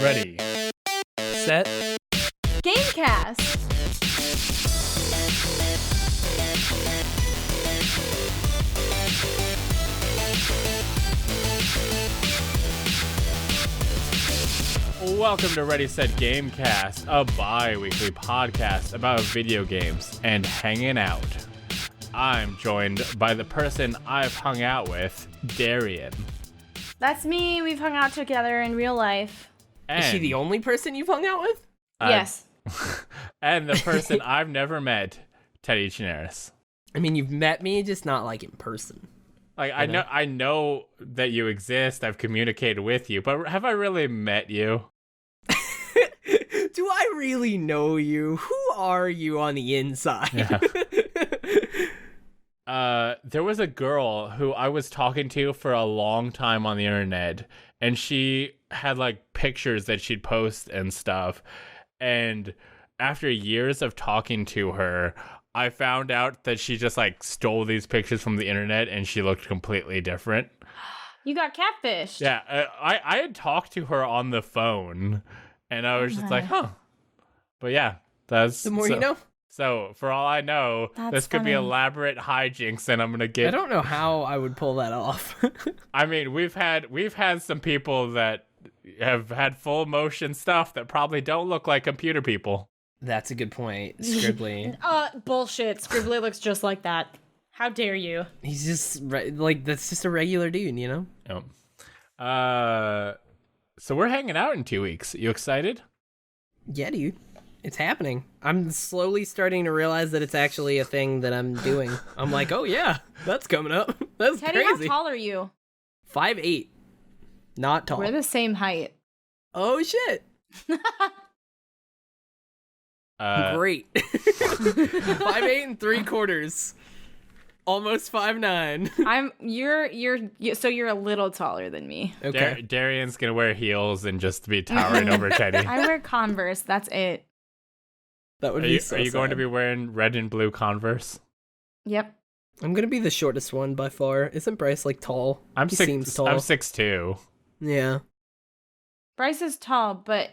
Ready, set, Gamecast. Welcome to Ready, Set, Gamecast, a bi-weekly podcast about video games and hanging out. I'm joined by the person I've hung out with, Darrian. That's me. We've hung out together in real life. And, Is she the only person you've hung out with? Yes. And the person I've never met, Teddy Chinaris. I mean, you've met me, just not like in person. Like, I know that you exist, I've communicated with you, but have I really met you? Do I really know you? Who are you on the inside? Yeah. There was a girl who I was talking to for a long time on the internet, and she had like pictures that she'd post and stuff. And after years of talking to her, I found out that she just like stole these pictures from the internet and she looked completely different. You got catfished. Yeah, I had talked to her on the phone and I was just like, huh. But yeah, that's The more you know. So for all I know, That's this could be funny. elaborate hijinks and I'm gonna get. I don't know how I would pull that off. I mean, we've had some people that have had full motion stuff that probably don't look like computer people. That's a good point. Scribbly. Bullshit. Scribbly looks just like that. How dare you? He's just like, that's just a regular dude, you know? Yep. So we're hanging out in 2 weeks. You excited? Yeah, dude. It's happening. I'm slowly starting to realize that it's actually a thing that I'm doing. I'm like, oh yeah, that's coming up. That's Teddy, crazy. how tall are you? 5'8". Not tall. We're the same height. Oh shit. Great. 5'8" and 3/4. Almost 5'9". So you're a little taller than me. Okay. Darrian's gonna wear heels and just be towering over Teddy. I wear Converse. That's it. That would Are be you, so are you going to sad. be wearing red and blue Converse? Yep. I'm gonna be the shortest one by far. Isn't Bryce like tall? He seems tall. I'm 6'2". Yeah. Bryce is tall, but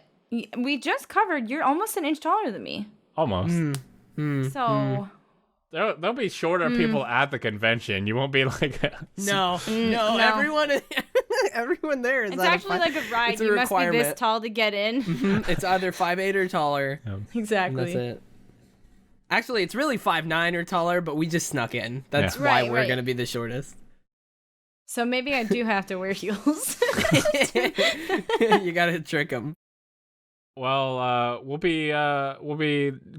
we just covered you're almost an inch taller than me. Almost. So There'll be shorter people at the convention. You won't be like No, no. everyone there is. it's actually like a ride. It's a You must be requirement. this tall to get in. It's either 5'8" or taller. And Exactly. that's it. Actually, it's really 5'9" or taller, but we just snuck in. That's why Right, we're right. gonna be the shortest. So maybe I do have to wear heels. You gotta trick them. Well, we'll be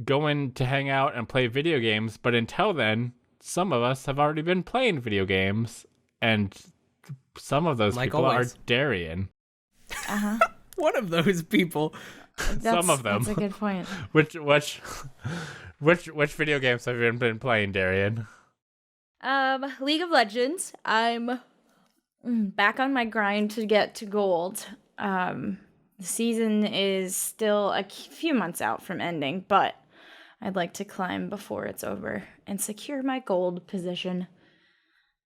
going to hang out and play video games, but until then, some of us have already been playing video games, and some of those Like people always. are Darrian. Uh-huh. One of those people. Some of them. That's a good point. Which video games have you been playing, Darrian? League of Legends. I'm back on my grind to get to gold. The season is still a few months out from ending, but I'd like to climb before it's over and secure my gold position.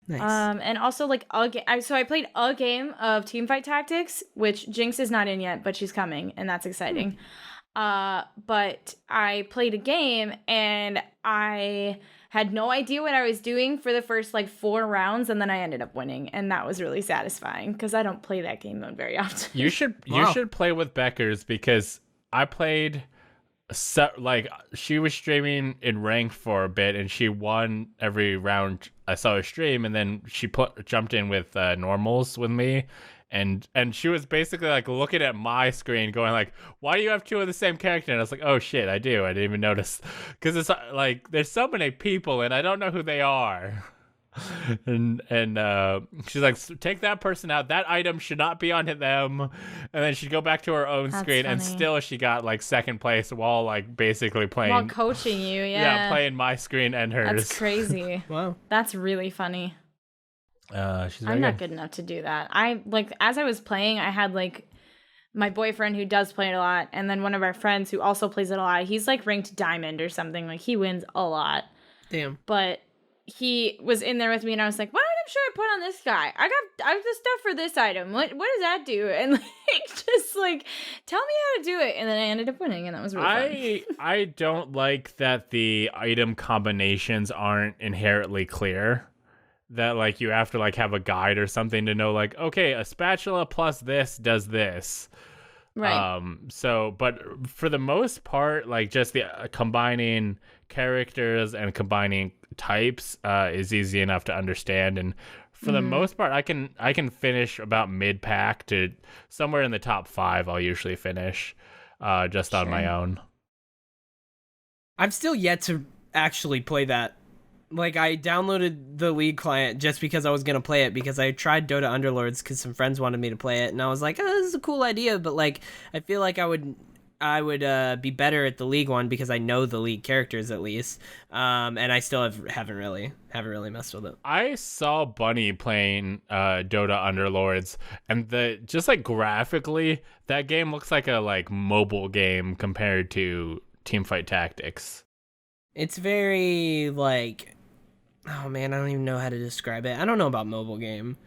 Nice. And also like so I played a game of Teamfight Tactics, which Jinx is not in yet, but she's coming, and that's exciting. But I played a game and I had no idea what I was doing for the first like 4 rounds, and then I ended up winning, and that was really satisfying because I don't play that game mode very often. You should play with Beckers because I played. Like she was streaming in ranked for a bit, and she won every round I saw her stream, and then she jumped in with normals with me. And she was basically like looking at my screen going like, why do you have 2 of the same character? And I was like, oh shit, I do. I didn't even notice. Because it's like, there's so many people and I don't know who they are. and she's like, take that person out. That item should not be on them. And then she'd go back to her own That's screen and funny. still she got like second place while like basically playing. While coaching you, Yeah, playing my screen and hers. That's crazy. Wow. That's really funny. She's very I'm not good enough to do that. As I was playing, I had like my boyfriend who does play it a lot, and then one of our friends who also plays it a lot. He's like ranked diamond or something. Like he wins a lot. Damn. But he was in there with me, and I was like, "What item should I put on this guy? I have the stuff for this item. What does that do?" And like just like, tell me how to do it. And then I ended up winning, and that was really fun. I don't like that the item combinations aren't inherently clear. That like you have to like have a guide or something to know like, okay, a spatula plus this does this. Right. So, but for the most part, like just the combining characters and combining types is easy enough to understand. And for the most part, I can finish about mid-pack to somewhere in the top 5. I'll usually finish just on my own. I've still yet to actually play that. Like, I downloaded the League client just because I was going to play it, because I tried Dota Underlords because some friends wanted me to play it, and I was like, oh, this is a cool idea, but, like, I feel like I would be better at the League one because I know the League characters at least, and I still haven't really messed with it. I saw Bunny playing Dota Underlords, and just like graphically, that game looks like a like mobile game compared to Teamfight Tactics. It's very like, oh man, I don't even know how to describe it. I don't know about mobile game,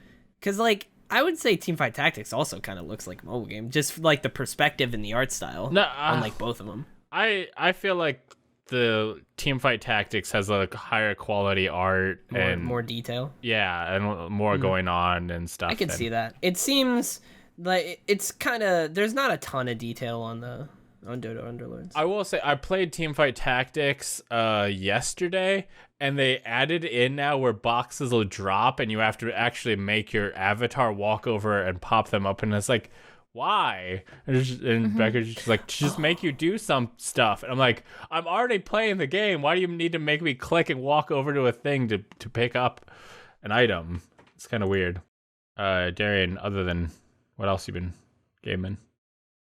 because like I would say Teamfight Tactics also kind of looks like a mobile game, just like the perspective and the art style. No, unlike both of them. I feel like the Teamfight Tactics has a higher quality art and more detail. Yeah, and more going on and stuff. I can see that. It seems like it's kind of, there's not a ton of detail on Dota Underlords. I will say I played Teamfight Tactics yesterday, and they added in now where boxes will drop and you have to actually make your avatar walk over and pop them up, and it's like, why? And Becca's just like, just make you do some stuff. And I'm like, I'm already playing the game. Why do you need to make me click and walk over to a thing to pick up an item? It's kind of weird. Darrian, other than what else you been gaming?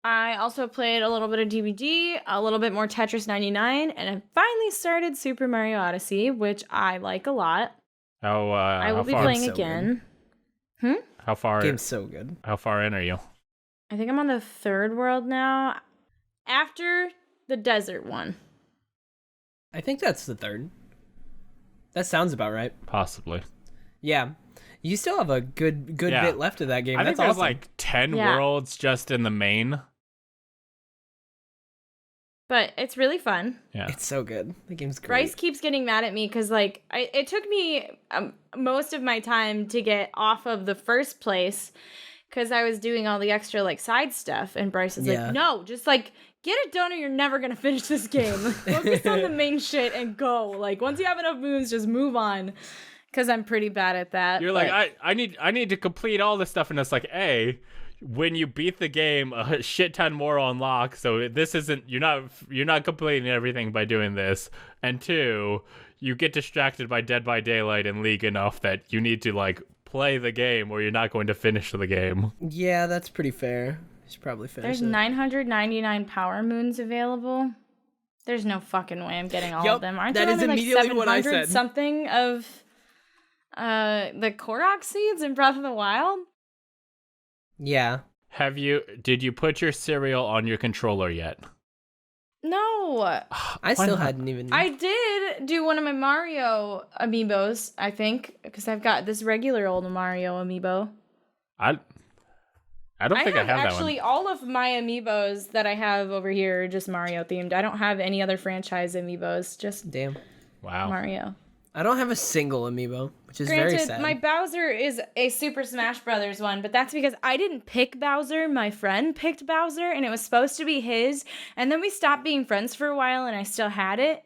I also played a little bit of DVD, a little bit more Tetris 99, and I finally started Super Mario Odyssey, which I like a lot. I will be playing again. How far? Game's so good. How far in are you? I think I'm on the 3rd world now, after the desert one. I think that's the 3rd. That sounds about right. Possibly. Yeah. You still have a good bit left of that game. I think That's there's awesome. like 10 worlds just in the main. But it's really fun. Yeah. It's so good. The game's great. Bryce keeps getting mad at me because, like, it took me most of my time to get off of the first place because I was doing all the extra, like, side stuff. And Bryce is like, no, just, like, get it done or you're never going to finish this game. Focus on the main shit and go. Like, once you have enough moons, just move on. Because I'm pretty bad at that. You're like, I need to complete all this stuff. And it's like, A, when you beat the game, a shit ton more unlock. So this isn't, you're not completing everything by doing this. And 2, you get distracted by Dead by Daylight and League enough that you need to like play the game or you're not going to finish the game. Yeah, that's pretty fair. You should probably finish There's 999 power moons available. There's no fucking way I'm getting all of them. Aren't there only like 700 something of the Korok seeds in Breath of the Wild? Yeah. Did you put your cereal on your controller yet? No. I still hadn't even. I did do one of my Mario amiibos, I think, because I've got this regular old Mario amiibo. I don't think I have that one. Actually, all of my amiibos that I have over here are just Mario themed. I don't have any other franchise amiibos, just Mario. I don't have a single amiibo, which is very sad. My Bowser is a Super Smash Brothers one, but that's because I didn't pick Bowser. My friend picked Bowser, and it was supposed to be his. And then we stopped being friends for a while, and I still had it.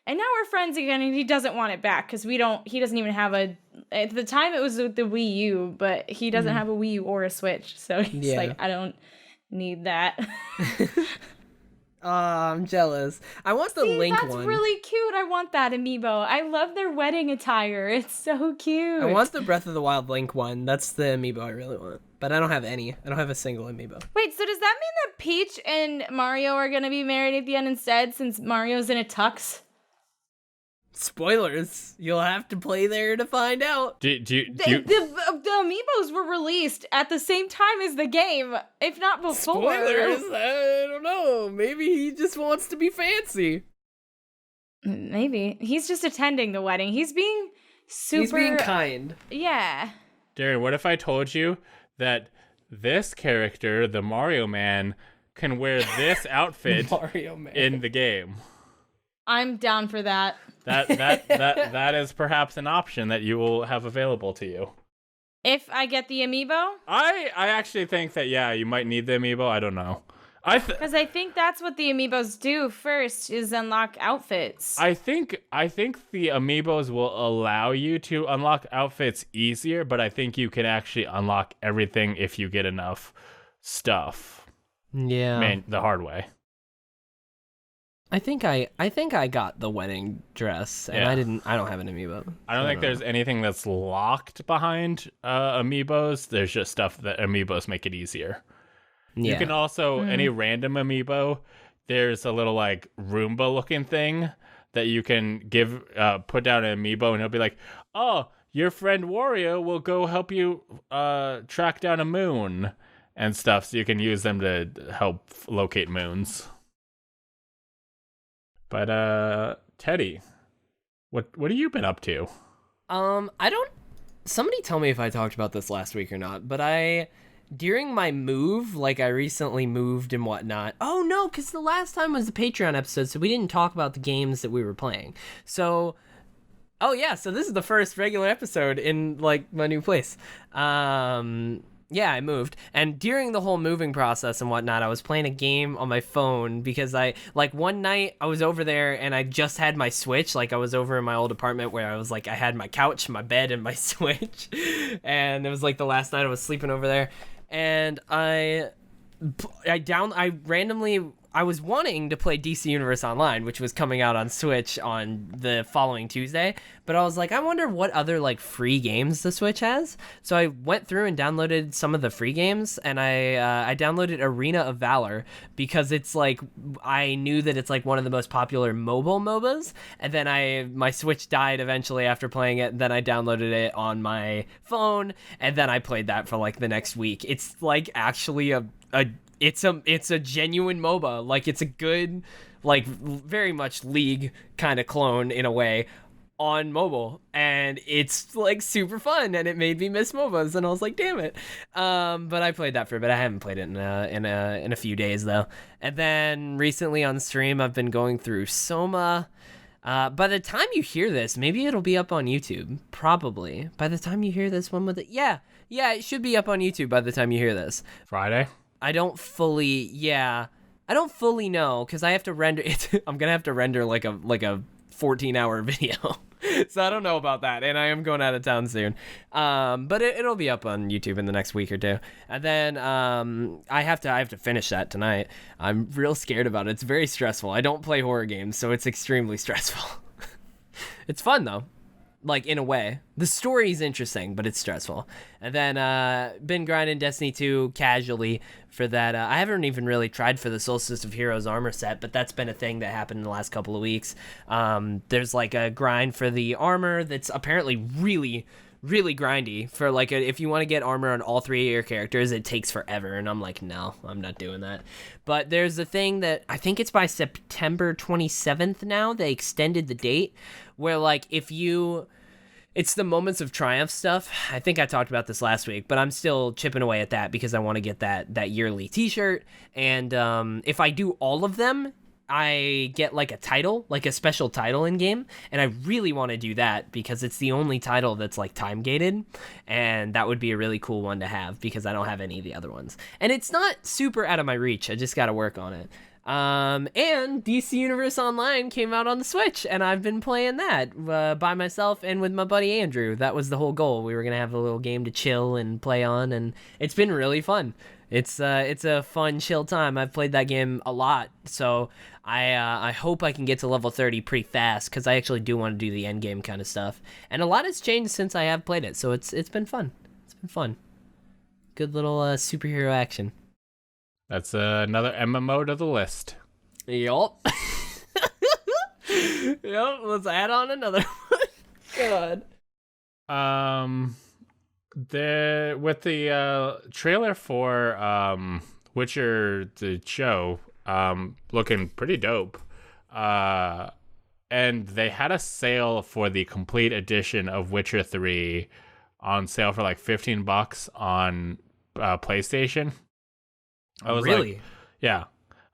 And now we're friends again, and he doesn't want it back because he doesn't even have a. At the time, it was the Wii U, but he doesn't have a Wii U or a Switch, so he's like, I don't need that. I'm jealous. I want the Link one. That's really cute. I want that amiibo. I love their wedding attire. It's so cute. I want the Breath of the Wild Link one. That's the amiibo I really want. But I don't have any. I don't have a single amiibo. Wait, so does that mean that Peach and Mario are going to be married at the end instead since Mario's in a tux? Spoilers. You'll have to play there to find out. The amiibos were released at the same time as the game, if not before. Spoilers? I don't know. Maybe he just wants to be fancy. Maybe. He's just attending the wedding. He's being super... He's being kind. Yeah. Darrian, what if I told you that this character, the Mario Man, can wear this outfit Mario Man. in the game. I'm down for that. That is perhaps an option that you will have available to you. If I get the amiibo? I actually think that, yeah, you might need the amiibo. I don't know. Because I think that's what the amiibos do first, is unlock outfits. I think the amiibos will allow you to unlock outfits easier, but I think you can actually unlock everything if you get enough stuff. Yeah. The hard way. I think I got the wedding dress, and Yeah. I don't have an amiibo. I don't think there's anything that's locked behind amiibos. There's just stuff that amiibos make it easier. Yeah. You can also, any random amiibo, there's a little like Roomba looking thing that you can put down an amiibo, and he'll be like, oh, your friend Wario will go help you track down a moon and stuff, so you can use them to help locate moons. But Teddy, what have you been up to? Somebody tell me if I talked about this last week or not, but during my move, like I recently moved and whatnot. Oh no, because the last time was the Patreon episode, so we didn't talk about the games that we were playing. So, oh yeah, so this is the first regular episode in like my new place. Yeah, I moved, and during the whole moving process and whatnot, I was playing a game on my phone because one night I was over there and I just had my Switch. Like I was over in my old apartment where I had my couch, my bed, and my Switch, and it was like the last night I was sleeping over there, and I was wanting to play DC Universe Online, which was coming out on Switch on the following Tuesday, but I was like, I wonder what other like free games the Switch has. So I went through and downloaded some of the free games, and I downloaded Arena of Valor because it's like, I knew that it's like one of the most popular mobile MOBAs, and then my Switch died eventually after playing it, and then I downloaded it on my phone, and then I played that for like the next week. It's like actually it's a genuine MOBA. Like it's a good, like very much League kind of clone in a way on mobile, and it's like super fun, and it made me miss MOBAs, and I was like, damn it. But I played that for a bit. I haven't played it in a few days though. And then recently on stream, I've been going through Soma. By the time you hear this, maybe it'll be up on YouTube. Probably by the time you hear this one with it, yeah, it should be up on YouTube by the time you hear this. Friday. I don't fully know because I have to render it. I'm gonna have to render like a 14-hour video, so I don't know about that. And I am going out of town soon, but it'll be up on YouTube in the next week or two. And then I have to finish that tonight. I'm real scared about it. It's very stressful. I don't play horror games, so it's extremely stressful. It's fun though. Like, in a way. The story's interesting, but it's stressful. And then, been grinding Destiny 2 casually for that. I haven't even really tried for the Solstice of Heroes armor set, but that's been a thing that happened in the last couple of weeks. There's, like, a grind for the armor that's apparently really, really grindy. For, like, if you want to get armor on all three of your characters, it takes forever. And I'm like, no, I'm not doing that. But there's a thing that, I think it's by September 27th now, they extended the date, where, like, it's the Moments of Triumph stuff. I think I talked about this last week, but I'm still chipping away at that because I want to get that yearly t-shirt. And if I do all of them, I get, like, a title, like a special title in game. And I really want to do that because it's the only title that's, like, time-gated. And that would be a really cool one to have because I don't have any of the other ones. And it's not super out of my reach. I just got to work on it. And DC Universe Online came out on the Switch, and I've been playing that by myself and with my buddy Andrew. That was the whole goal. We were gonna have a little game to chill and play on, and it's been really fun. It's a fun, chill time. I've played that game a lot, so I hope I can get to level 30 pretty fast because I actually do want to do the end game kind of stuff. And a lot has changed since I have played it, so it's been fun. It's been fun. Good little superhero action. That's another MMO to the list. Yup. Yep, let's add on another one. God. With the trailer for Witcher the show looking pretty dope. And they had a sale for the complete edition of Witcher 3 on sale for like $15 on PlayStation. I was really? like, yeah.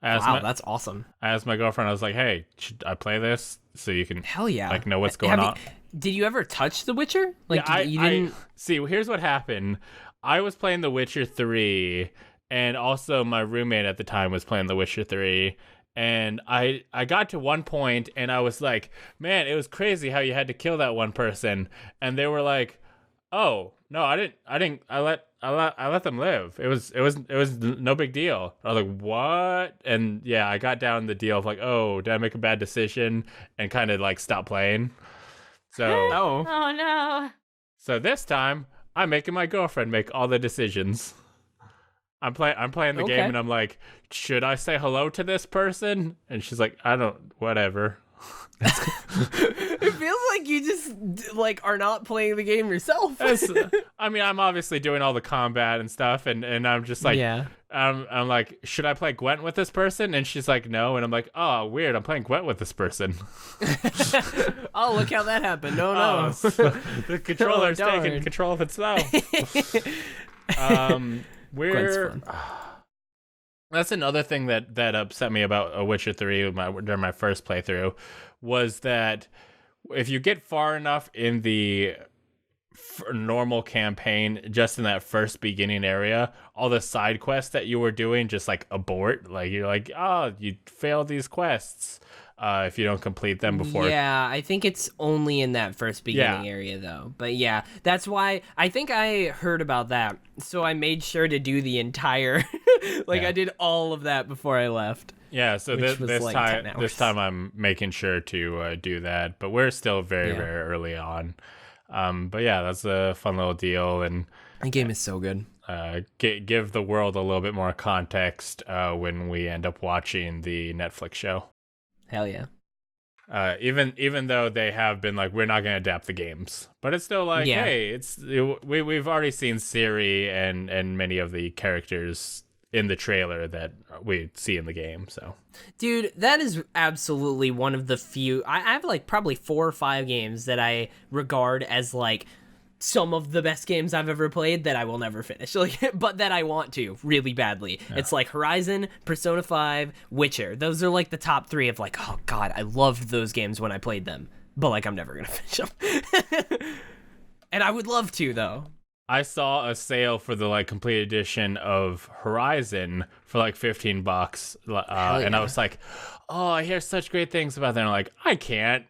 Wow, that's awesome. I asked my girlfriend, I was like, hey, should I play this so you can Hell yeah. like know what's going on? Did you ever touch The Witcher? Like, Yeah, you didn't. See, here's what happened. I was playing The Witcher 3, and also my roommate at the time was playing The Witcher 3. And I got to one point, and I was like, man, it was crazy how you had to kill that one person. And they were like, oh, no, I didn't. I let them live. It was no big deal. I was like, what? And yeah, I got down the deal of like, oh, did I make a bad decision? And kind of like stop playing. So Oh. Oh no. So this time, I'm making my girlfriend make all the decisions. I'm playing the Okay. game, and I'm like, should I say hello to this person? And she's like, whatever. It feels like you just like are not playing the game yourself. I mean, I'm obviously doing all the combat and stuff, and I'm just like, yeah. I'm like, should I play Gwent with this person? And she's like, no. And I'm like, oh, weird. I'm playing Gwent with this person. Oh, look how that happened. No. Oh, the controller's darn. taking control of itself. Gwent's fun. That's another thing that upset me about A Witcher 3 during my first playthrough, was that if you get far enough in the normal campaign, just in that first beginning area, all the side quests that you were doing just like abort. Like you're like, oh, you failed these quests if you don't complete them before. Yeah, I think it's only in that first beginning area though. But yeah, that's why I think I heard about that. So I made sure to do the entire I did all of that before I left. Yeah, so this time I'm making sure to do that, but we're still very early on. But yeah, that's a fun little deal, and the game is so good. Give the world a little bit more context when we end up watching the Netflix show. Hell yeah. Even though they have been like, we're not going to adapt the games, but it's still like, hey, we've already seen Ciri and many of the characters in the trailer that we see in the game. So, dude, that is absolutely one of the few. I have like probably 4 or 5 games that I regard as like some of the best games I've ever played that I will never finish, but that I want to really badly. Yeah. It's like Horizon, Persona 5, Witcher. Those are like the top 3 of like, oh god, I loved those games when I played them, but like I'm never gonna finish them. And I would love to though. I saw a sale for the like complete edition of Horizon for like $15, and I was like, "Oh, I hear such great things about that." And I'm like, I can't.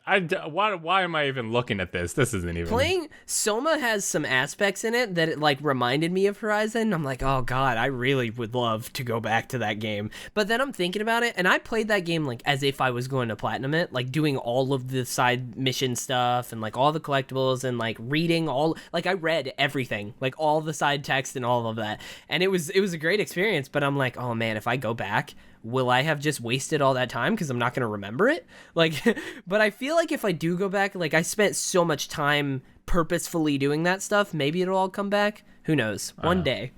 Why am I even looking at this? This isn't even playing. Soma has some aspects in it that it like reminded me of Horizon. I'm like, oh god, I really would love to go back to that game. But then I'm thinking about it, and I played that game like as if I was going to platinum it, like doing all of the side mission stuff and like all the collectibles and like reading all. Like I read everything, like all the side text and all of that, and it was a great experience. But I'm like, oh man, if I go back, will I have just wasted all that time because I'm not going to remember it? Like, but I feel like if I do go back, like I spent so much time purposefully doing that stuff, maybe it'll all come back. Who knows? One day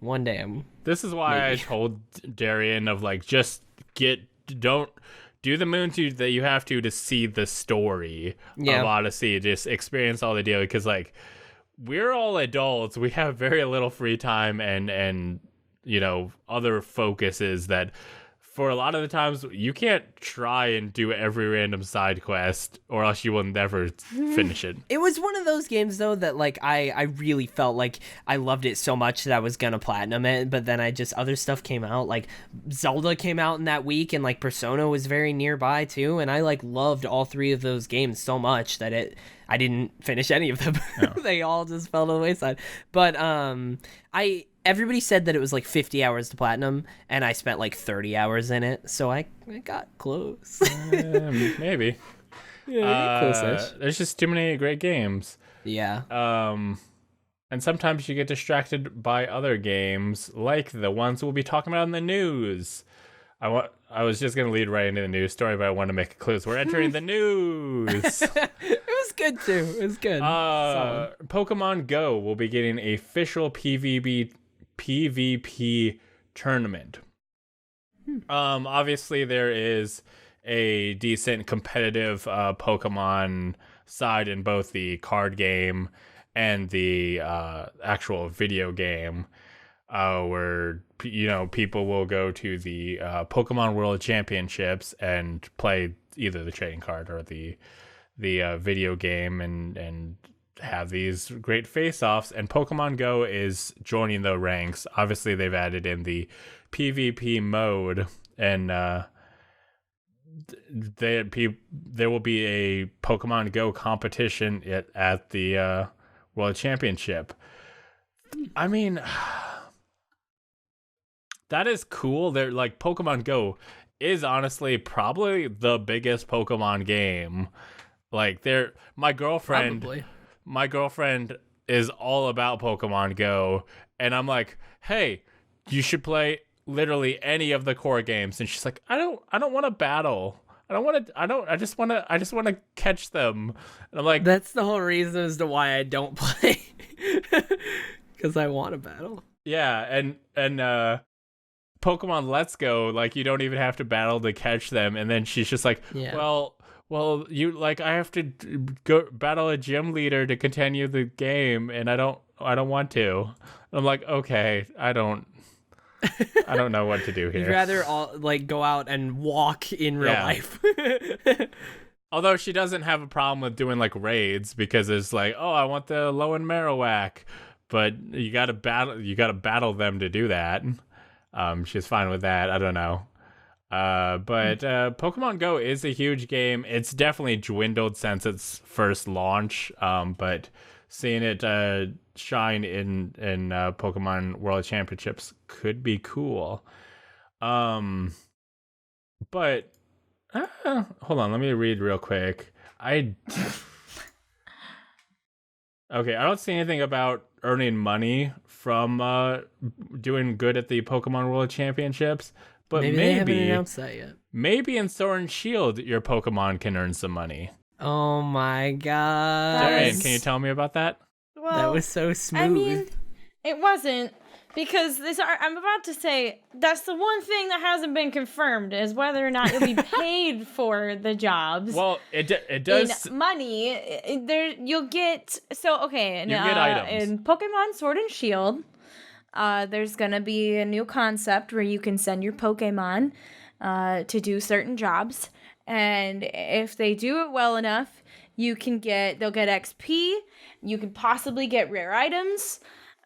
I'm. This is why I told Darrian of like, don't do the moon that you have to see the story of Odyssey. Just experience all the deal, because like we're all adults. We have very little free time and you know, other focuses that for a lot of the times you can't try and do every random side quest or else you will never finish it. It was one of those games though that like I really felt like I loved it so much that I was gonna platinum it, but then other stuff came out, like Zelda came out in that week, and like Persona was very nearby too, and I like loved all 3 of those games so much that I didn't finish any of them. No. They all just fell to the wayside. But everybody said that it was like 50 hours to platinum, and I spent like 30 hours in it, so I got close. Maybe. Yeah, close-ish. There's just too many great games. Yeah. And sometimes you get distracted by other games, like the ones we'll be talking about in the news. I was just going to lead right into the news story, but I want to make a clue. So we're entering the news. It was good, too. It was good. Pokemon Go will be getting a official PvP tournament. Obviously, there is a decent competitive Pokemon side in both the card game and the actual video game. where people will go to the Pokemon World Championships and play either the trading card or the video game and have these great face-offs, and Pokemon Go is joining the ranks. Obviously, they've added in the PvP mode, and there will be a Pokemon Go competition at the World Championship. I mean, that is cool. They're like, Pokemon Go is honestly probably the biggest Pokemon game. Like, my girlfriend is all about Pokemon Go, and I'm like, hey, you should play literally any of the core games. And she's like, I don't want to battle. I just want to catch them. And I'm like, that's the whole reason as to why I don't play. Because I want to battle. Yeah, and Pokemon Let's Go, like, you don't even have to battle to catch them. And then she's just like, well, you, like, I have to go battle a gym leader to continue the game, and I don't want to. And I'm like, okay, I don't know what to do here. You'd rather go out and walk in real life. Although she doesn't have a problem with doing like raids, because it's like, oh, I want the Low and Marowak, but you gotta battle them to do that. She's fine with that. I don't know. But Pokemon Go is a huge game. It's definitely dwindled since its first launch. But seeing it shine in Pokemon World Championships could be cool. But hold on, let me read real quick. Okay, I don't see anything about earning money from doing good at the Pokemon World Championships. But maybe they haven't announced that yet. Maybe in Sword and Shield, your Pokemon can earn some money. Oh my god. Darrian, can you tell me about that? Well, that was so smooth. I mean, it wasn't, because I'm about to say that's the one thing that hasn't been confirmed, is whether or not you'll be paid for the jobs. Well, it does. In money, you'll get get items. In Pokemon Sword and Shield. There's gonna be a new concept where you can send your Pokemon to do certain jobs, and if they do it well enough, they'll get XP. You can possibly get rare items,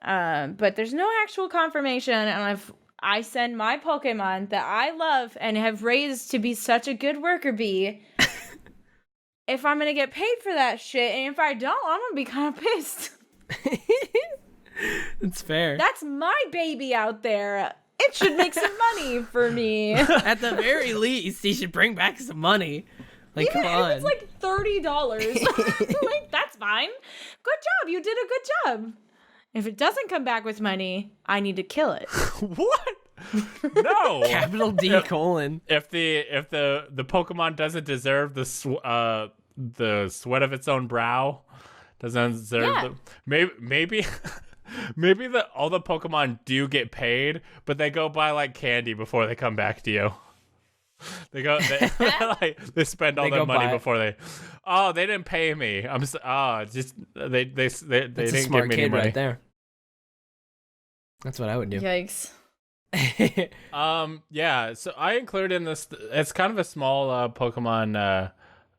but there's no actual confirmation on if I send my Pokemon that I love and have raised to be such a good worker bee, if I'm gonna get paid for that shit, and if I don't, I'm gonna be kind of pissed. It's fair. That's my baby out there. It should make some money for me. At the very least, he should bring back some money. Like, even come on. if it's like $30, like, that's fine. Good job. You did a good job. If it doesn't come back with money, I need to kill it. What? No. Capital D colon. If the Pokemon doesn't deserve the sweat of its own brow, doesn't deserve maybe all the Pokemon do get paid, but they go buy like candy before they come back to you. They spend all their money before they. Oh, they didn't pay me. They didn't give me any money. Right there. That's what I would do. Yikes. Yeah. So I included in this. It's kind of a small Pokemon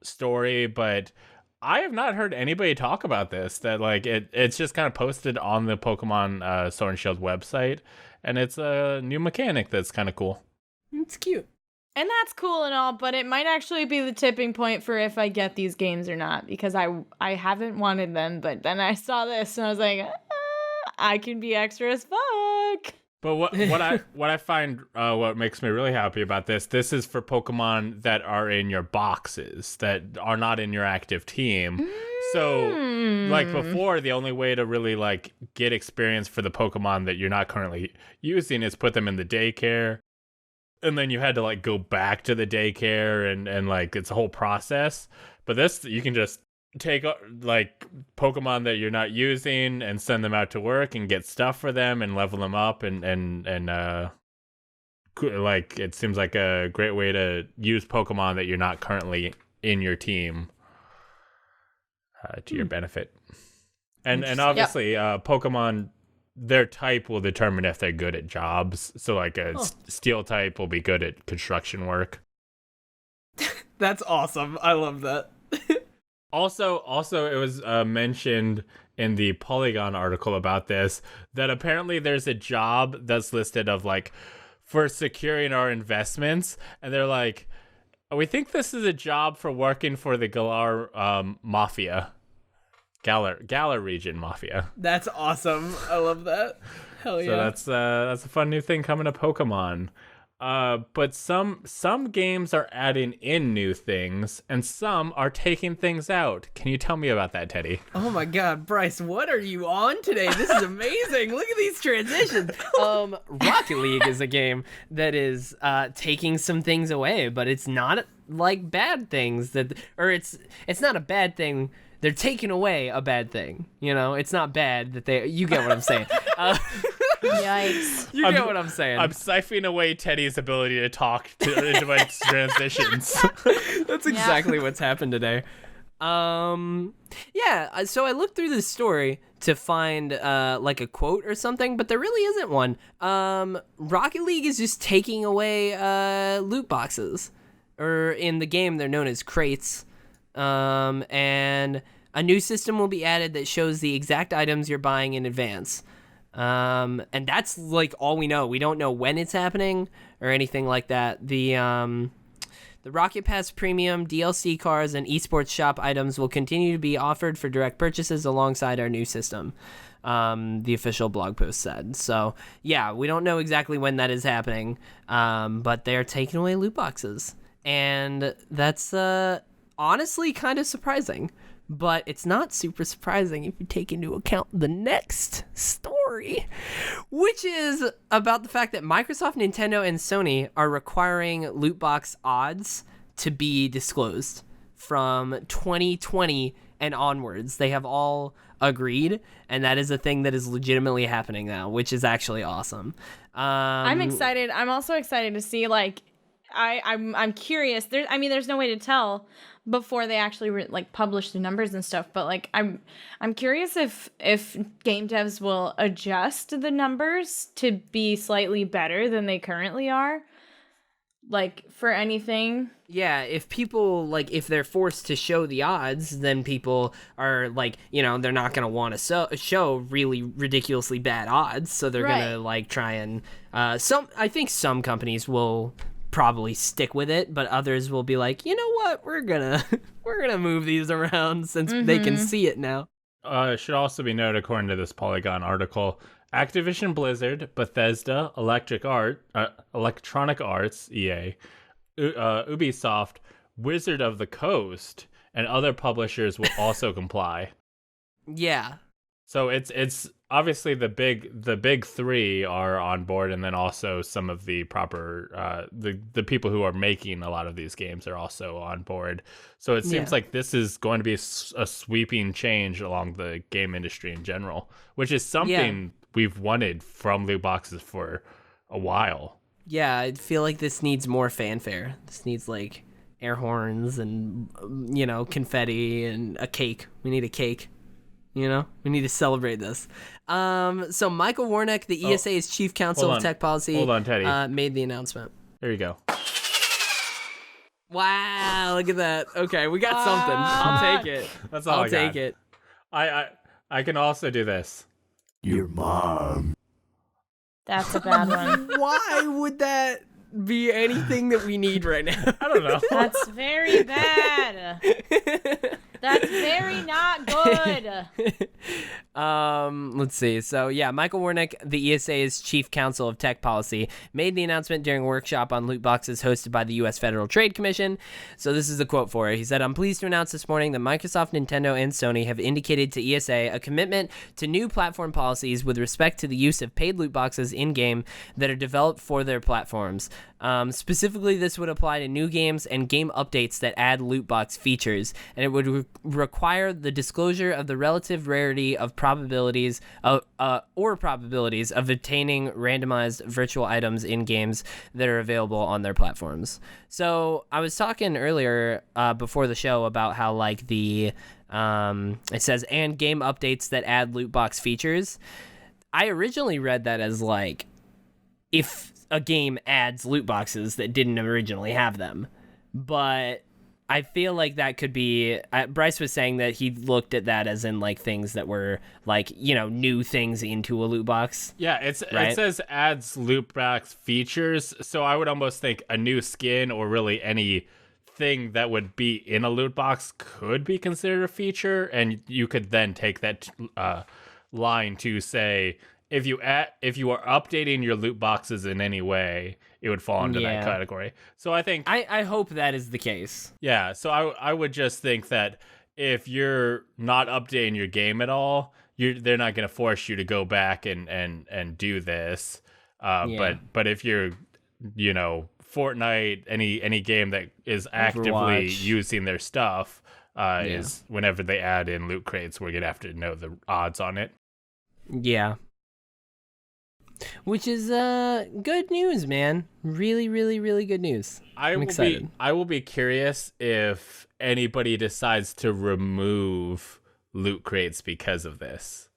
story, but I have not heard anybody talk about this. That like it's just kind of posted on the Pokemon Sword and Shield website, and it's a new mechanic that's kind of cool. It's cute. And that's cool and all, but it might actually be the tipping point for if I get these games or not, because I haven't wanted them, but then I saw this and I was like, I can be extra as fuck. But what I find what makes me really happy about this is for Pokemon that are in your boxes, that are not in your active team. So like before, the only way to really like get experience for the Pokemon that you're not currently using is put them in the daycare. And then you had to like go back to the daycare and like it's a whole process. But this, you can just take like Pokemon that you're not using and send them out to work and get stuff for them and level them up and like it seems like a great way to use Pokemon that you're not currently in your team to your benefit. And obviously Pokemon their type will determine if they're good at jobs. So like a steel type will be good at construction work. That's awesome. I love that. Also, it was mentioned in the Polygon article about this that apparently there's a job that's listed of like for securing our investments, and they're like, we think this is a job for working for the Galar Mafia. Galar region Mafia. That's awesome. I love that. Hell yeah. So that's a fun new thing coming to Pokemon. But some games are adding in new things, and some are taking things out. Can you tell me about that, Teddy? Oh my god, Bryce, what are you on today? This is amazing. Look at these transitions. Rocket League is a game that is taking some things away, but it's not like bad things it's not a bad thing. They're taking away a bad thing. You know, it's not bad that you get what I'm saying. Yikes. You get what I'm saying. I'm siphoning away Teddy's ability to talk into my transitions. That's exactly what's happened today. Yeah, so I looked through this story to find like a quote or something, but there really isn't one. Rocket League is just taking away loot boxes. Or in the game, they're known as crates. And a new system will be added that shows the exact items you're buying in advance. And that's like all we know. We don't know when it's happening or anything like that. The Rocket Pass Premium, DLC cars, and esports shop items will continue to be offered for direct purchases alongside our new system. The official blog post said. So yeah, we don't know exactly when that is happening. But they're taking away loot boxes, and that's honestly kind of surprising. But it's not super surprising if you take into account the next story, which is about the fact that Microsoft, Nintendo, and Sony are requiring loot box odds to be disclosed from 2020 and onwards. They have all agreed, and that is a thing that is legitimately happening now, which is actually awesome. I'm excited. I'm also excited to see, like, I'm curious. There's no way to tell before they actually publish the numbers and stuff, but like I'm curious if game devs will adjust the numbers to be slightly better than they currently are, like for anything. Yeah, if people if they're forced to show the odds, then people are they're not gonna want to show really ridiculously bad odds, so they're gonna try and I think some companies will probably stick with it, but others will be like, you know what, we're gonna move these around since they can see it now. It should also be noted, according to this Polygon article, Activision Blizzard, Bethesda, Electronic Arts, EA, Ubisoft, Wizard of the Coast, and other publishers will also comply. Yeah. So it's obviously the big three are on board, and then also some of the proper the people who are making a lot of these games are also on board. So it seems like this is going to be a sweeping change along the game industry in general, which is something we've wanted from loot boxes for a while. Yeah, I feel like this needs more fanfare. This needs air horns and confetti and a cake. We need a cake. We need to celebrate this. So Michael Warnick, the ESA's chief counsel of tech policy, Teddy. Made the announcement. There you go. Wow, look at that. Okay, we got something. I'll take it. That's all I'll take it. I can also do this. Your mom. That's a bad one. Why would that be anything that we need right now? I don't know. That's very bad. That's very not good. Let's see. So yeah, Michael Warnick, the ESA's chief counsel of tech policy, made the announcement during a workshop on loot boxes hosted by the U.S. Federal Trade Commission. So this is the quote for it. He said, "I'm pleased to announce this morning that Microsoft, Nintendo, and Sony have indicated to ESA a commitment to new platform policies with respect to the use of paid loot boxes in-game that are developed for their platforms. Specifically, this would apply to new games and game updates that add loot box features, and it would require the disclosure of the relative rarity of probabilities of obtaining randomized virtual items in games that are available on their platforms." So I was talking earlier before the show about how it says and game updates that add loot box features. I originally read that as like if a game adds loot boxes that didn't originally have them, but I feel like that could be. Bryce was saying that he looked at that as in like things that were like new things into a loot box. Yeah, it says adds loot box features, so I would almost think a new skin or really any thing that would be in a loot box could be considered a feature, and you could then take that line to say if you are updating your loot boxes in any way, it would fall into that category. So I think I hope that is the case. Yeah, so I would just think that if you're not updating your game at all, they're not going to force you to go back and do this. But if you're Fortnite, any game that is actively Overwatch. using their stuff, is whenever they add in loot crates, we're gonna have to know the odds on it. Yeah. Which is good news, man. Really, really, really good news. I'm excited. I will be curious if anybody decides to remove loot crates because of this.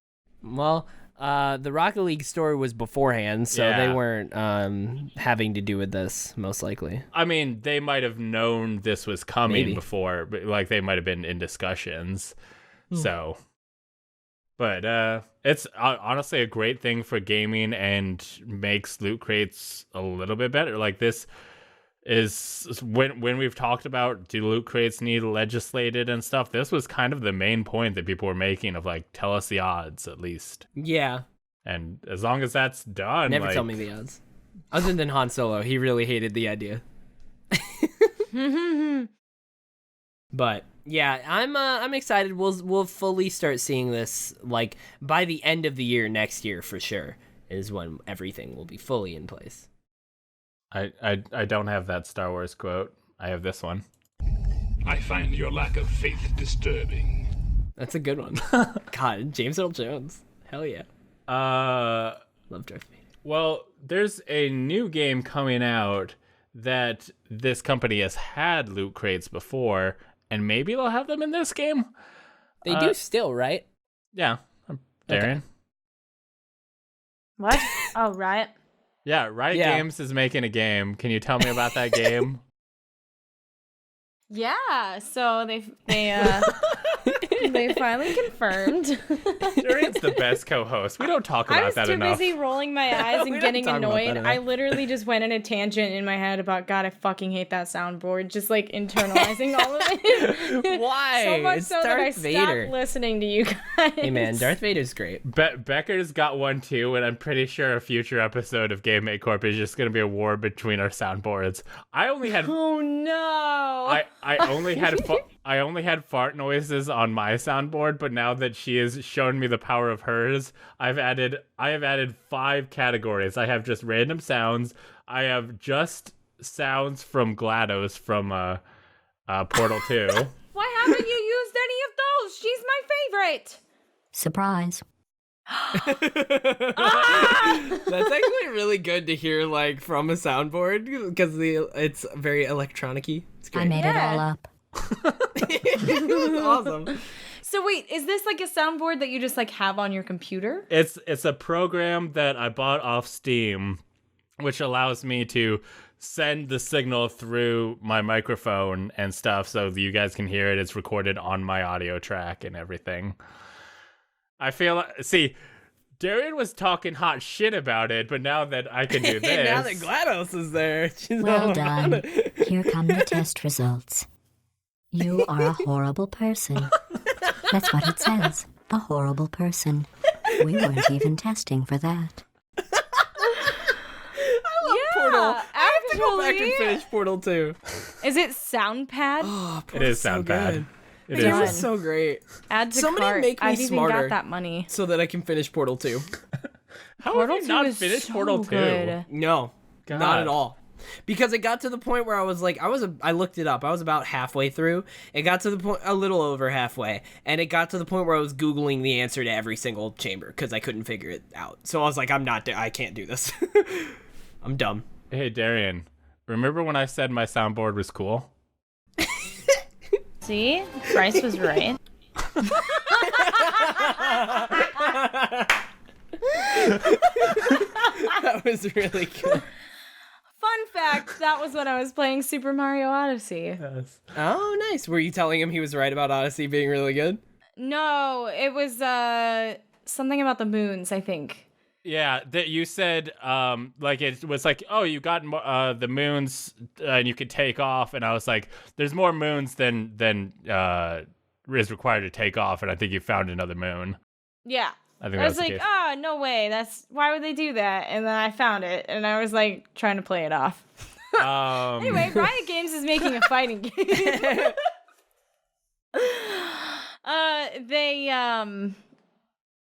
Well, the Rocket League story was beforehand, so they weren't having to do with this, most likely. I mean, they might have known this was coming before, but like they might have been in discussions. So, but it's honestly a great thing for gaming and makes loot crates a little bit better. Like this is when we've talked about do loot crates need legislated and stuff, this was kind of the main point that people were making of like, tell us the odds at least. Yeah. And as long as that's done, never tell me the odds. Other than Han Solo, he really hated the idea. But yeah, I'm excited. We'll fully start seeing this like by the end of the year next year for sure is when everything will be fully in place. I don't have that Star Wars quote. I have this one. I find your lack of faith disturbing. That's a good one. God, James Earl Jones. Hell yeah. Love Darth Vader. Well, there's a new game coming out that this company has had loot crates before, and maybe they'll have them in this game. They do still, right? Yeah. Darrian. Okay. What? Oh, Riot. Yeah, Riot Games is making a game. Can you tell me about that game? Yeah, so they they finally confirmed. Darrian's the best co-host. We don't talk about that enough. I was too busy rolling my eyes and getting annoyed. I literally just went on a tangent in my head about, God, I fucking hate that soundboard. Just like internalizing all of it. Why? So much it's so Darth that I Vader. stopped listening to you guys. Hey man, Darth Vader's great. Becker's got one too, and I'm pretty sure a future episode of Game Mate Corp is just going to be a war between our soundboards. I only had Oh no. I only had fart noises on my soundboard, but now that she has shown me the power of hers, I have added 5 categories. I have just random sounds. I have just sounds from GLaDOS from Portal 2. Why haven't you used any of those? She's my favorite. Surprise. That's actually really good to hear like from a soundboard because it's very electronic-y. It's great. I made it all up. That's awesome. So wait, is this like a soundboard that you just like have on your computer? It's a program that I bought off Steam, which allows me to send the signal through my microphone and stuff so that you guys can hear it. It's recorded on my audio track and everything. I feel like, see, Darrian was talking hot shit about it, but now that I can do this. Now that GLaDOS is there, she's Well all about done. it. Here come the test results. You are a horrible person. That's what it says. A horrible person. We weren't even testing for that. Portal. I have to go back and actually. finish Portal 2. Is it SoundPad? Oh, It is so SoundPad. good. It It is. is so great. Add to Somebody cart. make me I've even smarter. got that money. So that I can finish Portal 2. How Portal have you 2 not is finished so Portal 2? good. No, God. not at all. Because it got to the point where I was like, I looked it up. I was about halfway through. It got to the point, a little over halfway, and it got to the point where I was Googling the answer to every single chamber because I couldn't figure it out. So I was like, I can't do this. I'm dumb. Hey, Darrian, remember when I said my soundboard was cool? See? Bryce was right. That was really good. Fun fact, that was when I was playing Super Mario Odyssey. Yes. Oh, nice. Were you telling him he was right about Odyssey being really good? No, it was something about the moons, I think. Yeah, that you said, like it was like, oh, you got the moons, and you could take off, and I was like, there's more moons than is required to take off, and I think you found another moon. Yeah. I think I was the like, case. no way. Why would they do that? And then I found it, and I was like trying to play it off. Anyway, Riot Games is making a fighting game.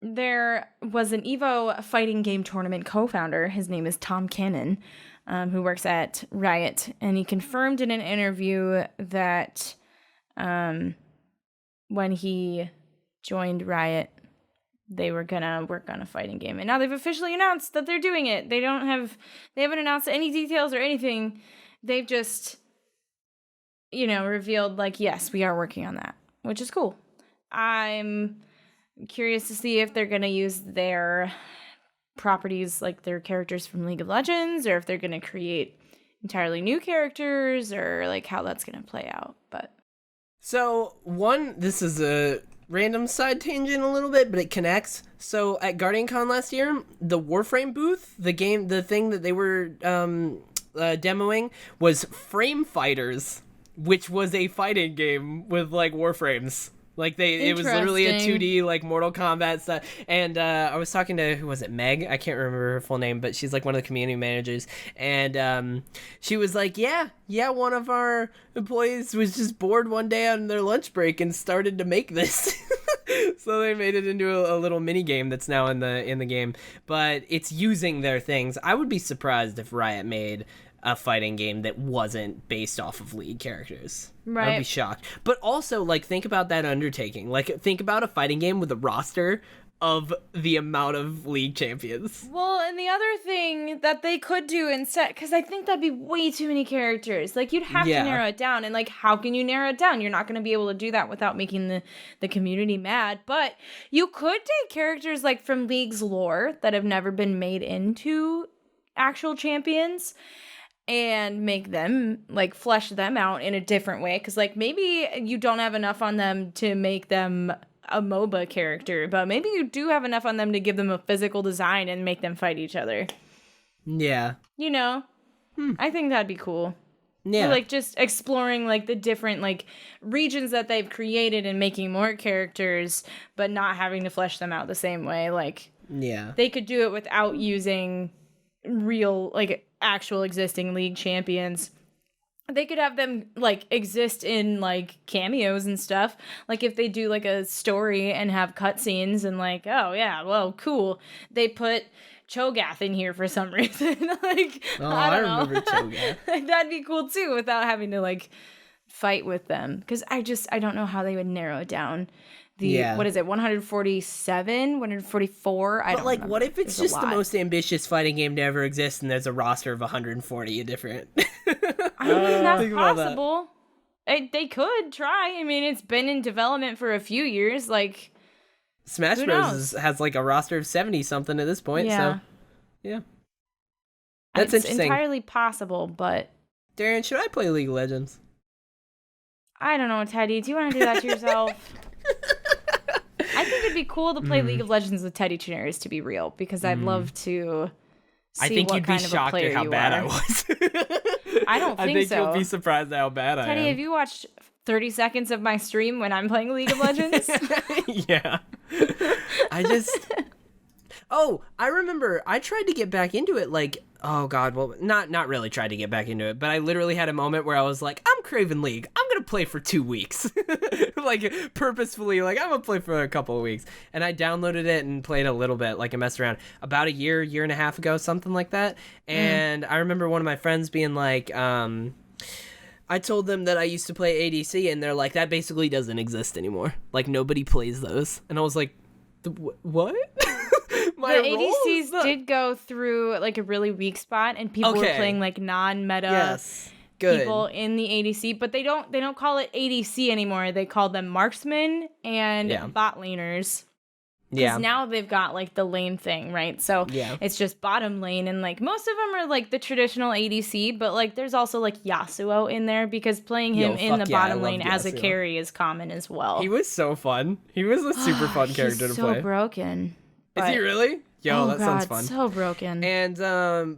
There was an Evo fighting game tournament co-founder. His name is Tom Cannon, who works at Riot, and he confirmed in an interview that when he joined Riot, they were gonna work on a fighting game, and now they've officially announced that they're doing it. They haven't announced any details or anything. They've just, revealed like, yes, we are working on that, which is cool. I'm curious to see if they're gonna use their properties, like their characters from League of Legends, or if they're gonna create entirely new characters, or like how that's gonna play out. But so this is a random side tangent a little bit, but it connects. So at GuardianCon last year, the Warframe booth, the thing that they were demoing was Frame Fighters, which was a fighting game with like Warframes. Like it was literally a 2D like Mortal Kombat stuff. And I was talking to, who was it, Meg? I can't remember her full name, but she's like one of the community managers. And she was like, yeah, one of our employees was just bored one day on their lunch break and started to make this. So they made it into a little mini game that's now in the game. But it's using their things. I would be surprised if Riot made a fighting game that wasn't based off of League characters. Right. I'd be shocked. But also, like, think about that undertaking. Like, think about a fighting game with a roster of the amount of League champions. Well, and the other thing that they could do instead, because I think that'd be way too many characters. Like, you'd have to narrow it down. And, like, how can you narrow it down? You're not going to be able to do that without making the community mad. But you could take characters, like, from League's lore that have never been made into actual champions and make them, like, flesh them out in a different way. Because, like, maybe you don't have enough on them to make them a MOBA character, but maybe you do have enough on them to give them a physical design and make them fight each other. Yeah. I think that'd be cool. Yeah. Or, like, just exploring, like, the different, like, regions that they've created and making more characters, but not having to flesh them out the same way. Like, yeah, they could do it without using real, like, actual existing League champions. They could have them, like, exist in, like, cameos and stuff. Like, if they do, like, a story and have cutscenes and, like, oh, yeah, well, cool. They put Cho'Gath in here for some reason. Like, I remember Cho'Gath. That'd be cool, too, without having to, like, fight with them. Because I don't know how they would narrow it down. What is it, 147, 144? I don't know. But, like, what if it's just the most ambitious fighting game to ever exist and there's a roster of 140 different... I mean, that's possible. They could try. I mean, it's been in development for a few years. Like, Smash Bros. Has, like, a roster of 70-something at this point, so... Yeah. That's interesting. It's entirely possible, but... Darrian, should I play League of Legends? I don't know, Teddy. Do you want to do that to yourself? I think it'd be cool to play League of Legends with Teddy Chinaris, to be real, because I'd love to see I think what you'd be kind of a shocked player at how you bad are. I was. I don't think so. I think you'll be surprised at how bad I am. Teddy, have you watched 30 seconds of my stream when I'm playing League of Legends? Yeah. I remember I tried to get back into it, like, oh god, well, not really tried to get back into it, but I literally had a moment where I was like, I'm craving League. I'm gonna play for 2 weeks. Like, purposefully, like, I'm gonna play for a couple of weeks. And I downloaded it and played a little bit, like, I messed around about a year and a half ago, something like that. And I remember one of my friends being like, I told them that I used to play ADC, and they're like, that basically doesn't exist anymore. Like, nobody plays those. And I was like, what? The ADCs did go through, like, a really weak spot, and people were playing, like, non-meta people in the ADC, but they don't call it ADC anymore. They call them marksmen and bot laners. Yeah. now they've got like the lane thing, right? So Yeah. it's just bottom lane, and like most of them are like the traditional ADC, but like there's also like Yasuo in there because playing him in the bottom lane as a carry is common as well. He was so fun. He was a super fun character to play. So broken. Is he really? Yo, that sounds fun. So broken. And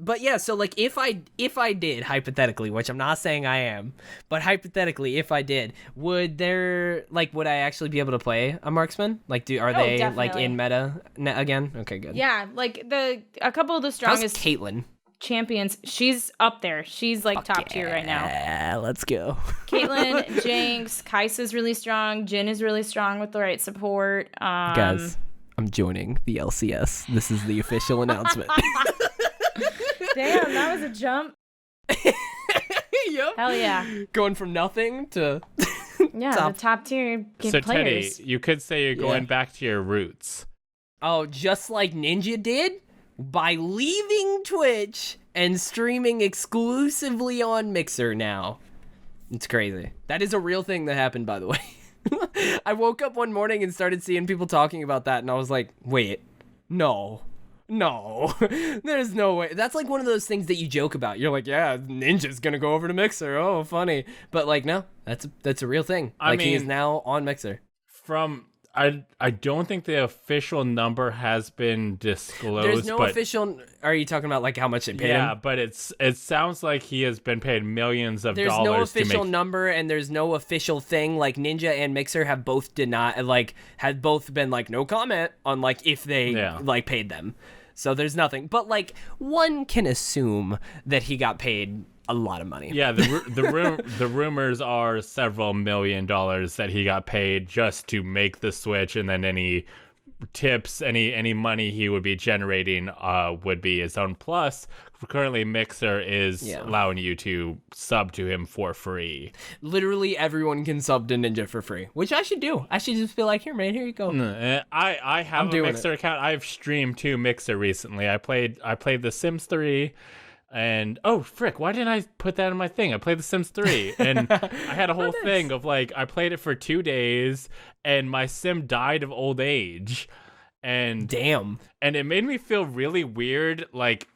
but yeah, so like if I did hypothetically, which I'm not saying I am, but hypothetically if I did, would I actually be able to play a marksman? Like are they definitely. like in meta again? Okay, good. Yeah, like a couple of the How's strongest Caitlyn? champions, she's up there. She's like top tier right now. Yeah, let's go. Caitlyn, Jinx, Kai'Sa's really strong. Jhin is really strong with the right support. Guys, I'm joining the LCS. This is the official announcement. Damn, that was a jump. Yep. Hell yeah. Going from nothing to the top tier So players. Teddy, you could say you're going back to your roots. Oh, just like Ninja did by leaving Twitch and streaming exclusively on Mixer now. It's crazy. That is a real thing that happened, by the way. I woke up one morning and started seeing people talking about that, and I was like, wait, no, there's no way. That's like one of those things that you joke about. You're like, yeah, Ninja's gonna go over to Mixer. Oh, funny. But like, no, that's a real thing. Like, he is now on Mixer. I don't think the official number has been disclosed. There's no official. Are you talking about like how much it paid him? Yeah, but it sounds like he has been paid millions of There's dollars. no official to make... number, and there's no official thing. Like Ninja and Mixer have both denied, like had both been like no comment on like if they like paid them. So there's nothing. But like one can assume that he got paid a lot of money. Yeah, the rumors are several $1 million that he got paid just to make the switch, and then any tips, any money he would be generating would be his own. Plus, currently Mixer is allowing you to sub to him for free. Literally everyone can sub to Ninja for free, which I should do. I should just be like, here, man, here you go. I have a Mixer account. I've streamed to Mixer recently. I played The Sims 3. And oh frick, why didn't I put that in my thing? I played The Sims 3 and I had a whole thing of like I played it for 2 days and my sim died of old age. And damn. And it made me feel really weird, like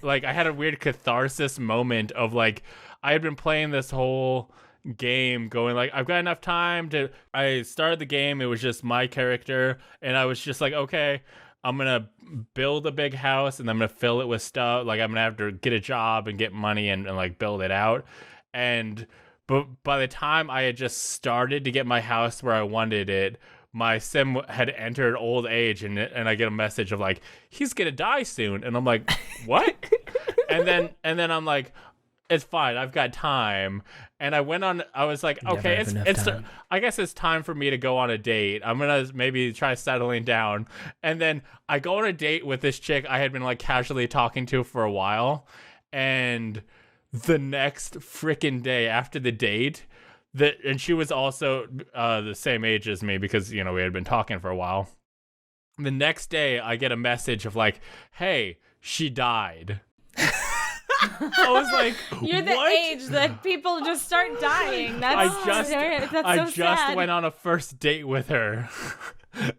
I had a weird catharsis moment of like I had been playing this whole game going like I've got enough time to I started the game, it was just my character and I was just like, okay, I'm going to build a big house and I'm going to fill it with stuff. Like I'm going to have to get a job and get money and like build it out. But by the time I had just started to get my house where I wanted it, my sim had entered old age and I get a message of like, he's going to die soon. And I'm like, what? and then I'm like, it's fine. I've got time. And I went on, I was like, okay, it's I guess it's time for me to go on a date. I'm going to maybe try settling down. And then I go on a date with this chick I had been like casually talking to for a while. And the next freaking day after the date, and she was also the same age as me because, you know, we had been talking for a while. The next day I get a message of like, hey, she died. I was like, you're the age that people just start dying. I just went on a first date with her.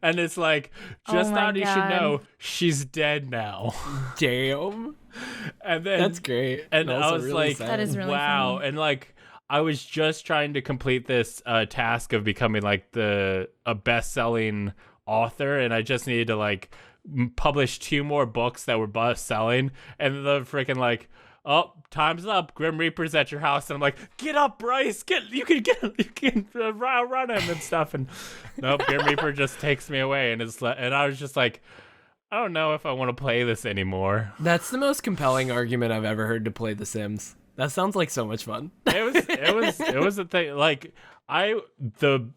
And it's like, just thought you should know, she's dead now. Damn. And then that's great. And I was really like, that is really wow. funny. And like, I was just trying to complete this task of becoming like a best-selling author, and I just needed to like publish 2 more books that were best-selling, and the freaking like, oh, time's up. Grim Reaper's at your house, and I'm like, get up, Bryce. You can run him and stuff. And nope, Grim Reaper just takes me away, and I was just like, I don't know if I want to play this anymore. That's the most compelling argument I've ever heard to play The Sims. That sounds like so much fun. It was a thing. Like the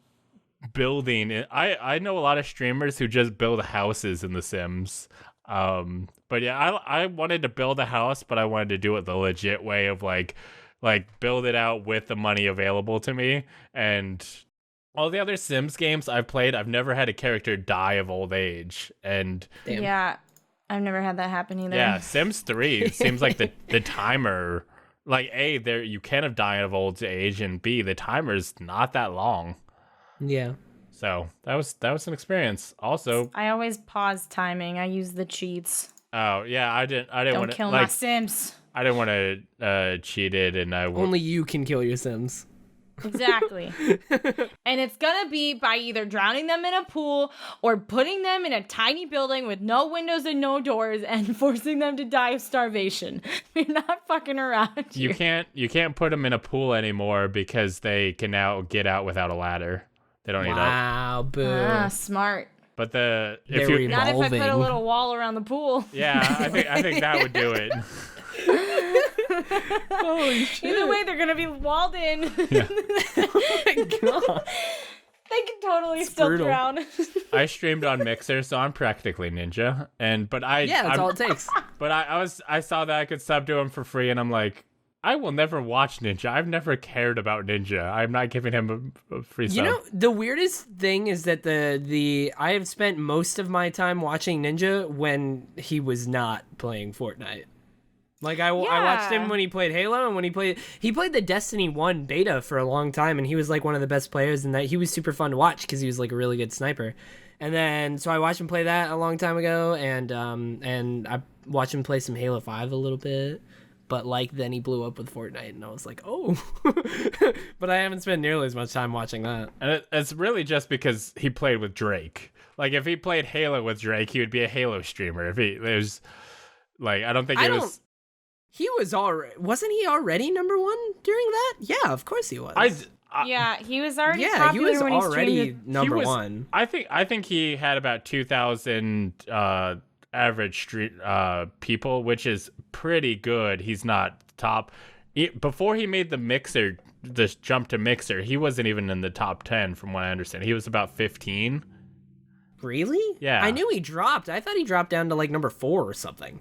building. I know a lot of streamers who just build houses in The Sims. But yeah, I wanted to build a house, but I wanted to do it the legit way of like build it out with the money available to me. And all the other Sims games I've played, I've never had a character die of old age. And damn. Yeah, I've never had that happen either. Yeah, Sims 3 it seems like the timer, like A, there you can have died of old age, and B, the timer's not that long. Yeah. So that was an experience. Also, I always pause timing. I use the cheats. oh yeah, I didn't Don't want to kill my Sims. I didn't want to cheat it, and Only you can kill your Sims. Exactly. And it's gonna be by either drowning them in a pool or putting them in a tiny building with no windows and no doors and forcing them to die of starvation. We're not fucking around here. You can't put them in a pool anymore because they can now get out without a ladder. They don't need Wow, boo. Ah, smart. But They're Not if I put a Evolving. little wall around the pool. yeah, I think that would do it. Holy shit. Either way, they're gonna be walled in. Yeah. Oh my God. They can totally still brutal. drown. I streamed on Mixer, so I'm practically ninja. Yeah, that's all it takes. But I saw that I could sub to him for free, and I'm like, I will never watch Ninja. I've never cared about Ninja. I'm not giving him a free sub. You know, the weirdest thing is that I have spent most of my time watching Ninja when he was not playing Fortnite. Like I watched him when he played Halo, and when he played the Destiny 1 beta for a long time, and he was like one of the best players in that. He was super fun to watch because he was like a really good sniper. And then so I watched him play that a long time ago, and I watched him play some Halo 5 a little bit. But like then he blew up with Fortnite, and I was like, oh. But I haven't spent nearly as much time watching that. And it's really just because he played with Drake. Like if he played Halo with Drake, he would be a Halo streamer. If he there's like I don't think it was. He wasn't he already number one during that? Yeah, of course he was. Yeah, he was already yeah, popular he was when already he streamed. number one. I think he had about 2,000 average street people, which is pretty good. He's not top. Before he made the jump to Mixer, he wasn't even in the top 10 from what I understand. He was about 15. Really? Yeah. I knew he dropped. I thought he dropped down to like number 4 or something.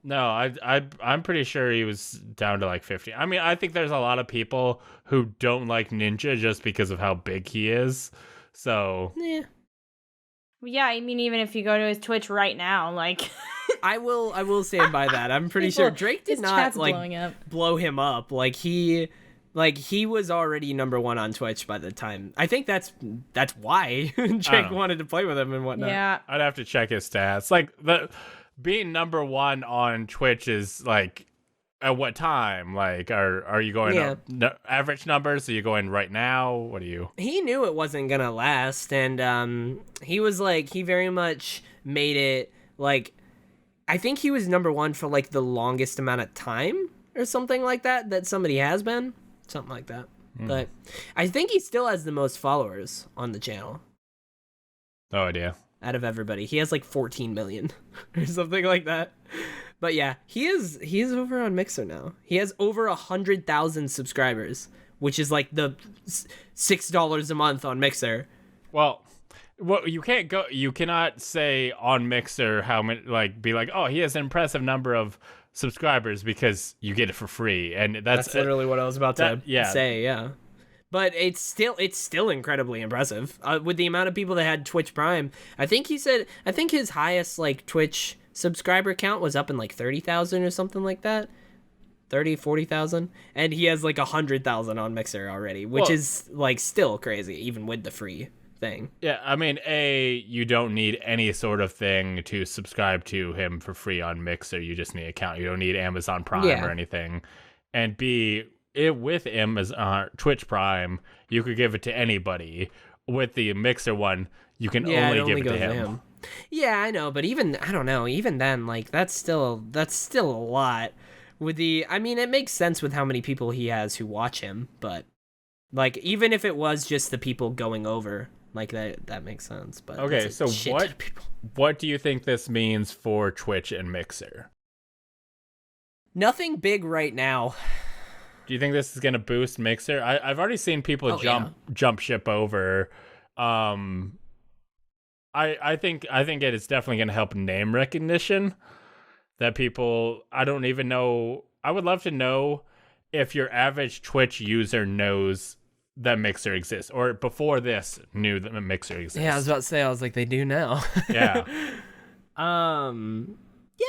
No, I'm pretty sure he was down to like 50. I mean, I think there's a lot of people who don't like Ninja just because of how big he is. So Yeah. Yeah, I mean, even if you go to his Twitch right now, like I will stand by that. I'm pretty sure Drake did his not chat's like blowing up. blow him up. Like he was already number 1 on Twitch by the time. I think that's why Drake wanted to play with him and whatnot. Yeah. I'd have to check his stats. Like being number 1 on Twitch is like at what time? Like are you going up average numbers? Are you going right now? What are you? He knew it wasn't gonna last, and he was like, he very much made it like, I think he was number 1 for like the longest amount of time or something like that somebody has been, something like that. But I think he still has the most followers on the channel No idea. out of everybody. He has like 14 million or something like that. But yeah, he is over on Mixer now. He has over 100,000 subscribers, which is like the $6 a month on Mixer. Well, you cannot say on Mixer how many, like, be like, oh, he has an impressive number of subscribers because you get it for free. And that's literally what I was about to yeah. say, yeah. But it's still incredibly impressive. With the amount of people that had Twitch Prime, I think his highest like Twitch subscriber count was up in like 30,000 or something like that. 40,000, and he has like 100,000 on Mixer already, which is like still crazy even with the free thing. Yeah, I mean, you don't need any sort of thing to subscribe to him for free on Mixer. You just need an account. You don't need Amazon Prime or anything. And B, with Amazon Twitch Prime, you could give it to anybody. With the Mixer one, you can only give it to him. Yeah, I know, but even then, like that's still a lot. I mean, it makes sense with how many people he has who watch him, but like even if it was just the people going over, like that makes sense. But okay, so what do you think this means for Twitch and Mixer? Nothing big right now. Do you think this is gonna boost Mixer? I've already seen people jump ship over. I think it is definitely gonna help name recognition. That people, I don't even know. I would love to know if your average Twitch user knows that Mixer exists, or before this knew that Mixer exists. Yeah, I was about to say, I was like, they do now. Yeah.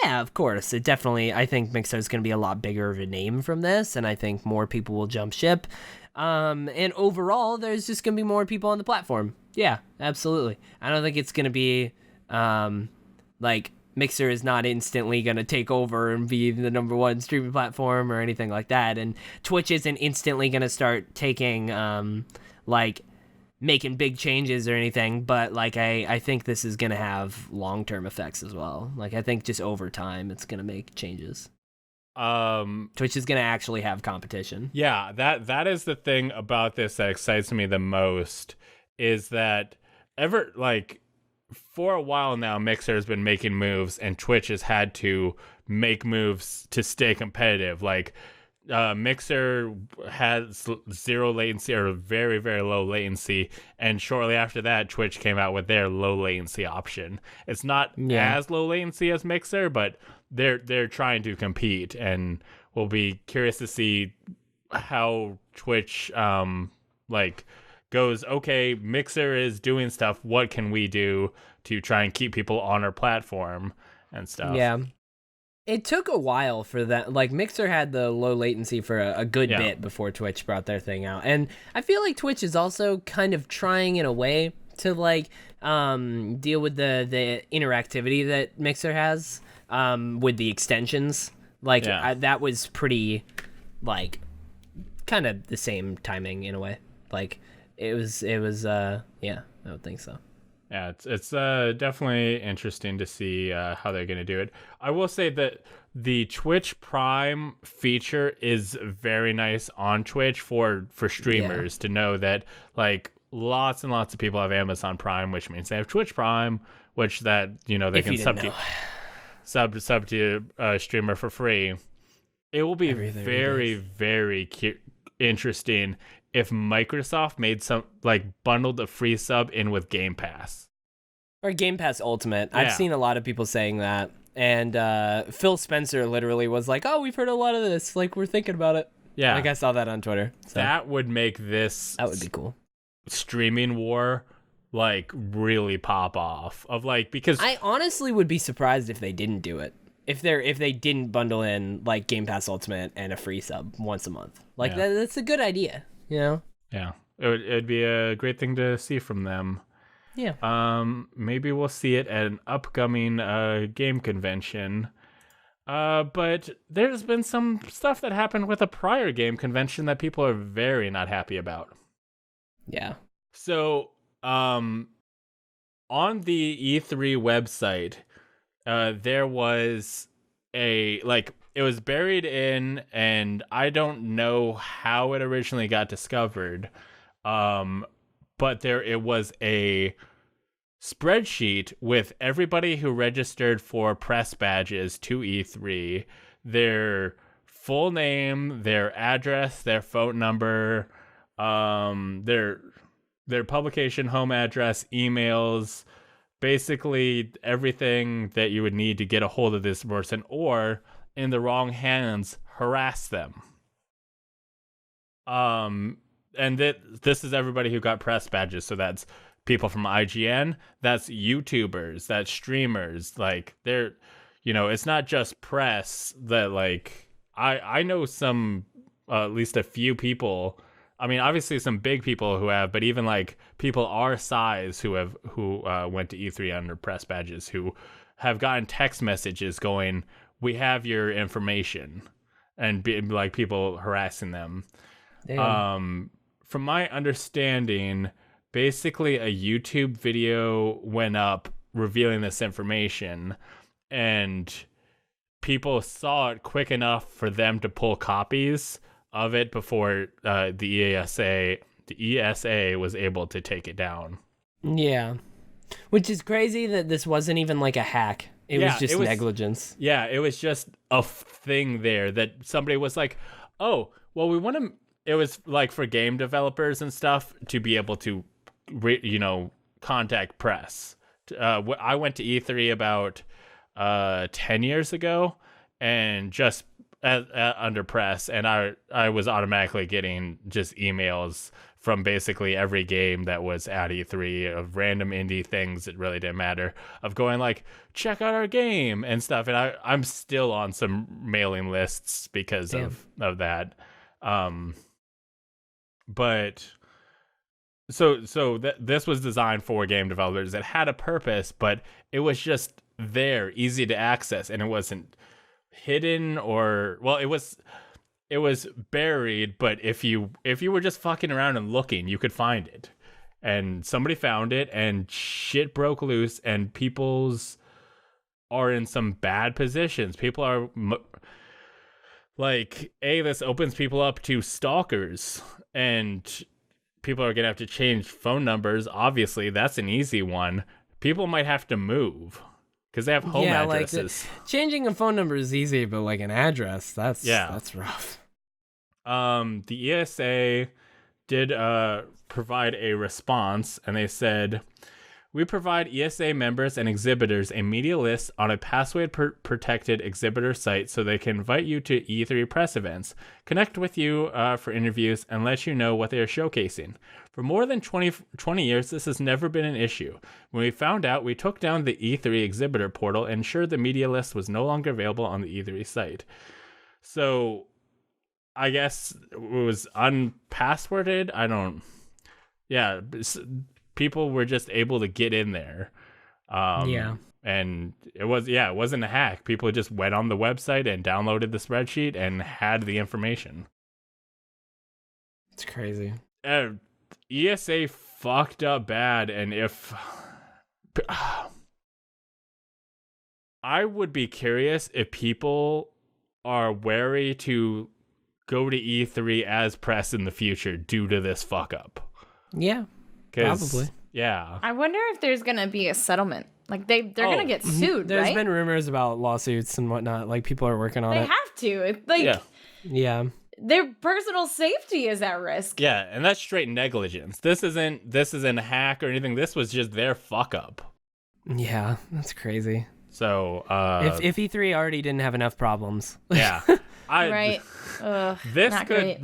Yeah, of course. It definitely, I think Mixer is going to be a lot bigger of a name from this, and I think more people will jump ship. And overall, there's just going to be more people on the platform. Yeah, absolutely. I don't think it's going to be, like, Mixer is not instantly going to take over and be the number one streaming platform or anything like that. And Twitch isn't instantly going to start taking, like, making big changes or anything, but like I think this is gonna have long-term effects as well. Like I think just over time it's gonna make changes. Twitch is gonna actually have competition. Yeah, that is the thing about this that excites me the most, is that for a while now Mixer has been making moves and Twitch has had to make moves to stay competitive. Like Mixer has zero latency or very, very low latency, and shortly after that Twitch came out with their low latency option. It's not as low latency as Mixer, but they're trying to compete, and we'll be curious to see how Twitch goes, okay, Mixer is doing stuff, what can we do to try and keep people on our platform and stuff. Yeah. It took a while for that. Like, Mixer had the low latency for a good bit before Twitch brought their thing out. And I feel like Twitch is also kind of trying in a way to, like, deal with the interactivity that Mixer has with the extensions. Like, that was pretty, like, kind of the same timing in a way. Like, it was I would think so. Yeah, it's definitely interesting to see how they're going to do it. I will say that the Twitch Prime feature is very nice on Twitch for streamers to know that, like, lots and lots of people have Amazon Prime, which means they have Twitch Prime, which that, you know, they can sub to a streamer for free. It will be very, very interesting if Microsoft made some, like, bundled a free sub in with Game Pass. Or Game Pass Ultimate. I've seen a lot of people saying that. And Phil Spencer literally was like, oh, we've heard a lot of this. Like, we're thinking about it. Yeah. Like, I saw that on Twitter. So. That would make this... That would be cool. Streaming war, like, really pop off. Because... I honestly would be surprised if they didn't do it. If they didn't bundle in, like, Game Pass Ultimate and a free sub once a month. Like, that's a good idea. You know? Yeah. It'd be a great thing to see from them. Yeah. Maybe we'll see it at an upcoming game convention. But there's been some stuff that happened with a prior game convention that people are very not happy about. Yeah. So, on the E3 website, there was it was buried in, and I don't know how it originally got discovered. But it was a spreadsheet with everybody who registered for press badges to E3, their full name, their address, their phone number, their publication home address, emails, basically everything that you would need to get a hold of this person, or in the wrong hands, harass them. And this is everybody who got press badges. So that's people from IGN, that's YouTubers, that's streamers. Like, they're, you know, it's not just press that, like, I know some, at least a few people. I mean, obviously some big people who have, but even like people our size who went to E3 under press badges, who have gotten text messages going, we have your information, and like people harassing them. Damn. From my understanding, basically a YouTube video went up revealing this information, and people saw it quick enough for them to pull copies of it before the ESA was able to take it down. Yeah. Which is crazy that this wasn't even like a hack. It was just negligence. Yeah, it was just a thing there that somebody was like, oh, well, we want to... It was like for game developers and stuff to be able to, contact press. I went to E3 about 10 years ago, and just under press, and I was automatically getting just emails from basically every game that was at E3 of random indie things that really didn't matter, of going like, check out our game and stuff. And I'm still on some mailing lists because of that. But so this was designed for game developers. It had a purpose, but it was just there, easy to access, and it wasn't hidden or, well, it was buried, but if you were just fucking around and looking, you could find it. And somebody found it, and shit broke loose, and people's are in some bad positions. People are like, this opens people up to stalkers, and people are gonna have to change phone numbers. Obviously, that's an easy one. People might have to move because they have home addresses. Like changing a phone number is easy, but like an address, that's rough. The ESA did provide a response, and they said, we provide ESA members and exhibitors a media list on a password-protected exhibitor site so they can invite you to E3 press events, connect with you for interviews, and let you know what they are showcasing. For more than 20 years, this has never been an issue. When we found out, we took down the E3 exhibitor portal and ensured the media list was no longer available on the E3 site. So I guess it was unpassworded. People were just able to get in there. And it wasn't a hack. People just went on the website and downloaded the spreadsheet and had the information. It's crazy. ESA fucked up bad, and if I would be curious if people are wary to go to E3 as press in the future due to this fuck up. Yeah. Probably. Yeah. I wonder if there's gonna be a settlement. Like they're gonna get sued. There's right? been rumors about lawsuits and whatnot. Like people are working on They it. have to. It's like Yeah. their personal safety is at risk. Yeah, and that's straight negligence. This isn't a hack or anything. This was just their fuck up. Yeah, that's crazy. So if E3 already didn't have enough problems. Yeah. Right. This not could. great.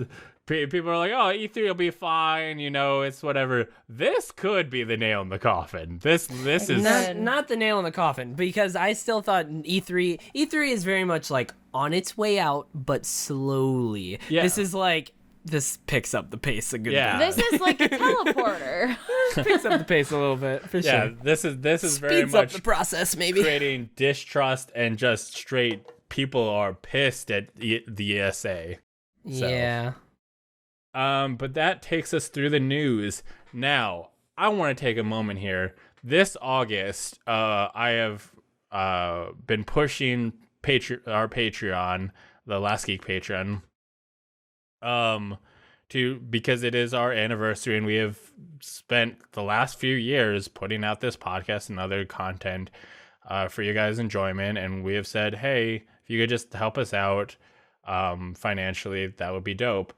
People are like, oh, E3 will be fine, it's whatever. This could be the nail in the coffin. This is not the nail in the coffin, because I still thought E3 is very much like on its way out, but slowly. Yeah. This picks up the pace a good Yeah. bit. This is like a teleporter. Picks up the pace a little bit, for yeah, sure. this is very Speeds up much the process, maybe. creating distrust and just straight people are pissed at the ESA. So. Yeah. But that takes us through the news. Now, I want to take a moment here. This August, I have been pushing our Patreon, the Last Geek Patreon, because it is our anniversary, and we have spent the last few years putting out this podcast and other content for you guys' enjoyment, and we have said, hey, if you could just help us out financially, that would be dope.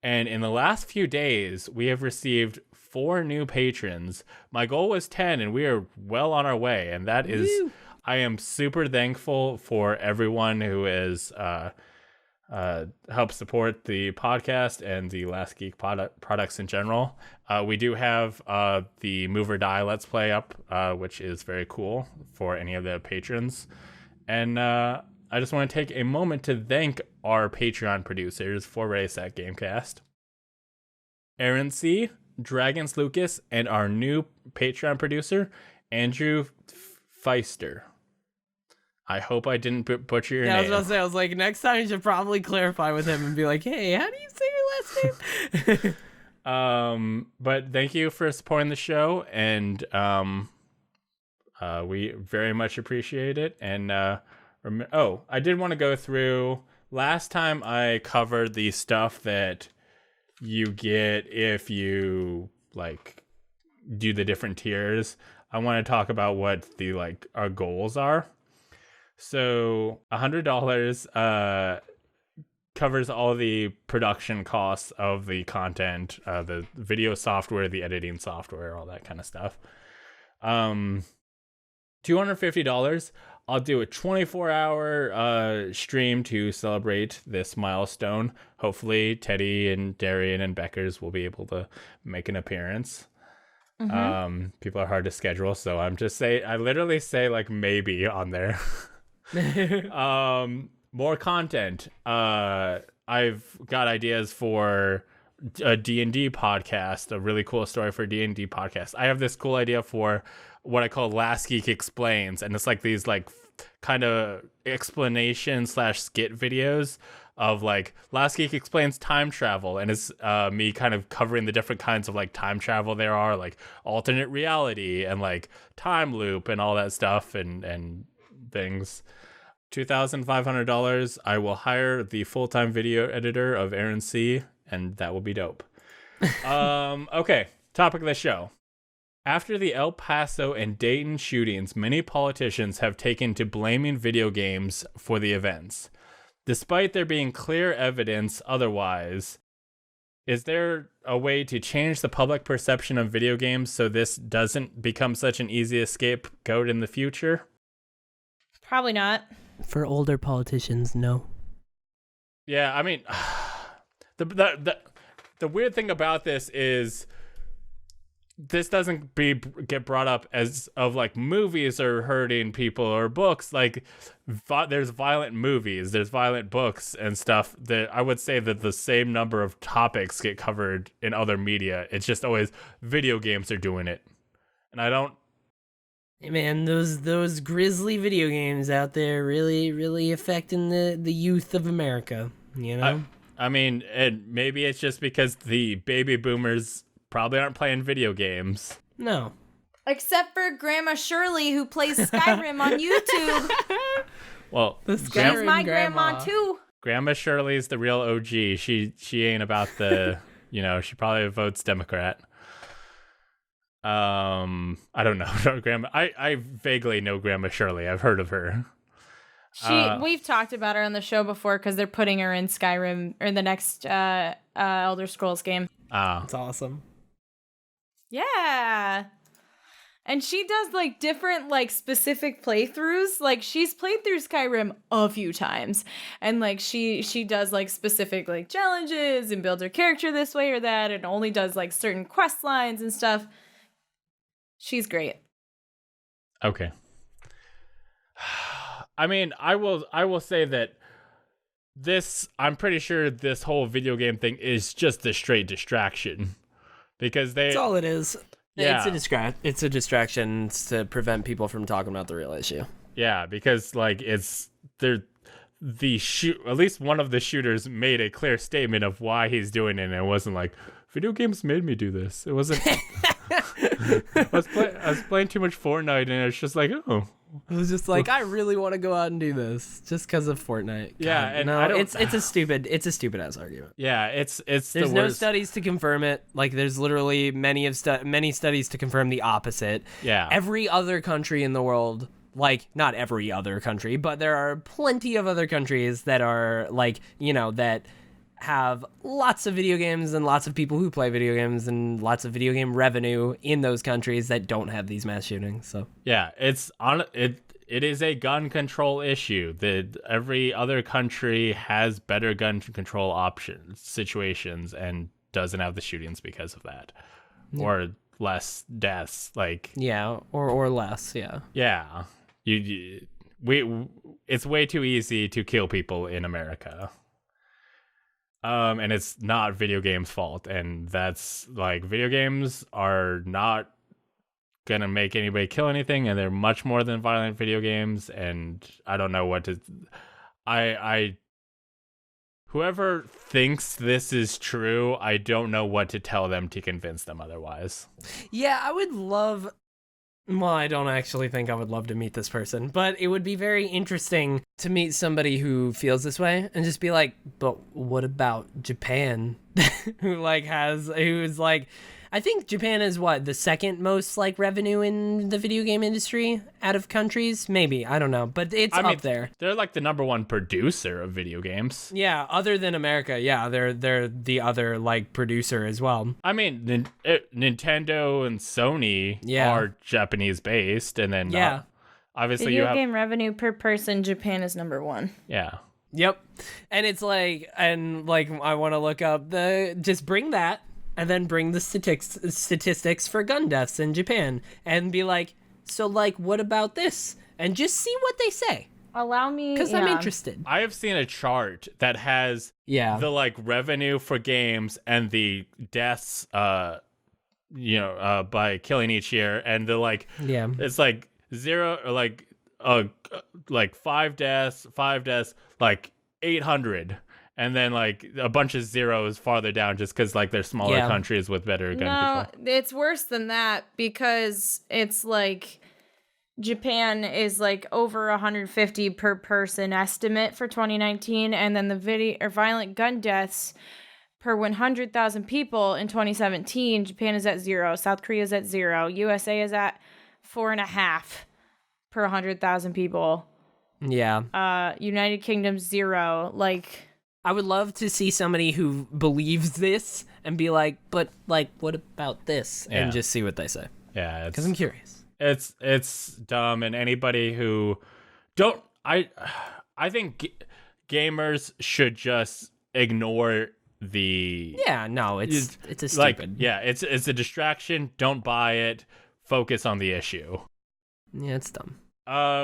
And in the last few days, we have received 4 new patrons. My goal was 10, and we are well on our way. And that is, I am super thankful for everyone who has helped support the podcast and the Last Geek products in general. We do have the Move or Die Let's Play up, which is very cool for any of the patrons. And I just want to take a moment to thank our Patreon producers for Race at Gamecast, Aaron C., Dragons Lucas, and our new Patreon producer, Andrew Feister. I hope I didn't butcher your name. I was about to say, I was like, next time you should probably clarify with him and be like, hey, how do you say your last name? But thank you for supporting the show, and we very much appreciate it. And I did want to go through. Last time I covered the stuff that you get if you do the different tiers. I want to talk about what our goals are. So $100 covers all the production costs of the content, the video software, the editing software, all that kind of stuff. $250, I'll do a 24-hour stream to celebrate this milestone. Hopefully, Teddy and Darrian and Beckers will be able to make an appearance. People are hard to schedule, so I literally say like maybe on there. More content. I've got ideas for a D&D podcast, a really cool story for a D&D podcast. I have this cool idea for what I call Last Geek Explains, and it's like these like kind of explanation / skit videos of like Last Geek Explains time travel, and it's me kind of covering the different kinds of like time travel there are, like alternate reality and like time loop and all that stuff and things. $2,500. I will hire the full-time video editor of Aaron C, and that will be dope. Okay, topic of the show. After the El Paso and Dayton shootings, many politicians have taken to blaming video games for the events. Despite there being clear evidence otherwise, is there a way to change the public perception of video games so this doesn't become such an easy scapegoat in the future? Probably not. For older politicians, no. Yeah, I mean, the weird thing about this is this doesn't get brought up as of like movies are hurting people or books. Like there's violent movies, there's violent books and stuff that I would say that the same number of topics get covered in other media. It's just always video games are doing it. And I don't. Hey man, those grisly video games out there really affecting the youth of America, you know? I mean, and maybe it's just because the baby boomers probably aren't playing video games. No. Except for Grandma Shirley, who plays Skyrim on YouTube. Well, She's my grandma too. Grandma Shirley's the real OG. She ain't about the, she probably votes Democrat. I don't know. Grandma. I vaguely know Grandma Shirley. I've heard of her. We've talked about her on the show before because they're putting her in Skyrim or the next Elder Scrolls game. That's awesome. Yeah. And she does like different like specific playthroughs. Like she's played through Skyrim a few times. And like she does like specific like challenges and builds her character this way or that and only does like certain quest lines and stuff. She's great. Okay. I mean, I will say that I'm pretty sure this whole video game thing is just a straight distraction. Because that's all it is. Yeah. It's a distraction to prevent people from talking about the real issue. Yeah, because like at least one of the shooters made a clear statement of why he's doing it, and it wasn't like video games made me do this. It wasn't. I was playing too much Fortnite, and it's just like, oh. It was just like, I really want to go out and do this just because of Fortnite. Yeah, and no, it's a stupid ass argument. Yeah, it's there's no studies to confirm it. Like there's literally many studies to confirm the opposite. Yeah, every other country in the world, like not every other country, but there are plenty of other countries that are like that have lots of video games and lots of people who play video games and lots of video game revenue in those countries that don't have these mass shootings. So yeah, it is a gun control issue. That every other country has better gun control situations and doesn't have the shootings because of that, or less deaths. Like or less. Yeah, it's way too easy to kill people in America. And it's not video games' fault, and that's like video games are not gonna make anybody kill anything, and they're much more than violent video games. And I don't know what to. Whoever thinks this is true, I don't know what to tell them to convince them otherwise. Yeah, I would love. Well, I don't actually think I would love to meet this person, but it would be very interesting to meet somebody who feels this way and just be like, but what about Japan? who's like, I think Japan is the second most like revenue in the video game industry out of countries? Maybe, I don't know, but it's up there. They're like the number one producer of video games. Yeah, other than America, yeah, they're the other like producer as well. I mean, Nintendo and Sony are Japanese based, and then obviously Video game revenue per person, Japan is number 1. Yeah. Yep. And it's like, I want to look up just bring that and then bring the statistics for gun deaths in Japan and be like, so like, what about this? And just see what they say. Allow me, because I'm interested. I have seen a chart that has the like revenue for games and the deaths, by killing each year, and the like. Yeah, it's like 0 or like 5 deaths, like 800. And then, like, a bunch of zeros farther down just because, like, they're smaller countries with better gun control. No, it's worse than that because it's, like, Japan is, like, over 150 per person estimate for 2019. And then the violent gun deaths per 100,000 people in 2017, Japan is at 0. South Korea is at 0. USA is at 4.5 per 100,000 people. Yeah. United Kingdom, 0. Like... I would love to see somebody who believes this and be like, but like, what about this? Yeah. And just see what they say. Yeah, because I'm curious. It's dumb, and anybody who I think gamers should just ignore the. Yeah, no, it's a stupid. Like, yeah, it's a distraction. Don't buy it. Focus on the issue. Yeah, it's dumb.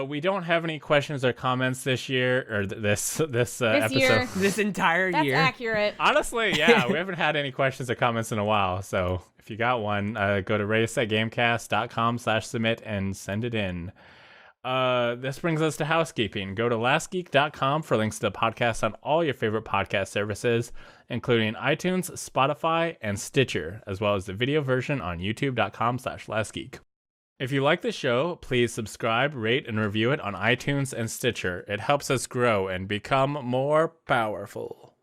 We don't have any questions or comments this year, or this episode. Year. This entire That's year. That's accurate. Honestly, yeah, we haven't had any questions or comments in a while. So if you got one, go to raceatgamecast.com/submit and send it in. This brings us to housekeeping. Go to lastgeek.com for links to podcasts on all your favorite podcast services, including iTunes, Spotify, and Stitcher, as well as the video version on youtube.com/lastgeek. If you like the show, please subscribe, rate, and review it on iTunes and Stitcher. It helps us grow and become more powerful.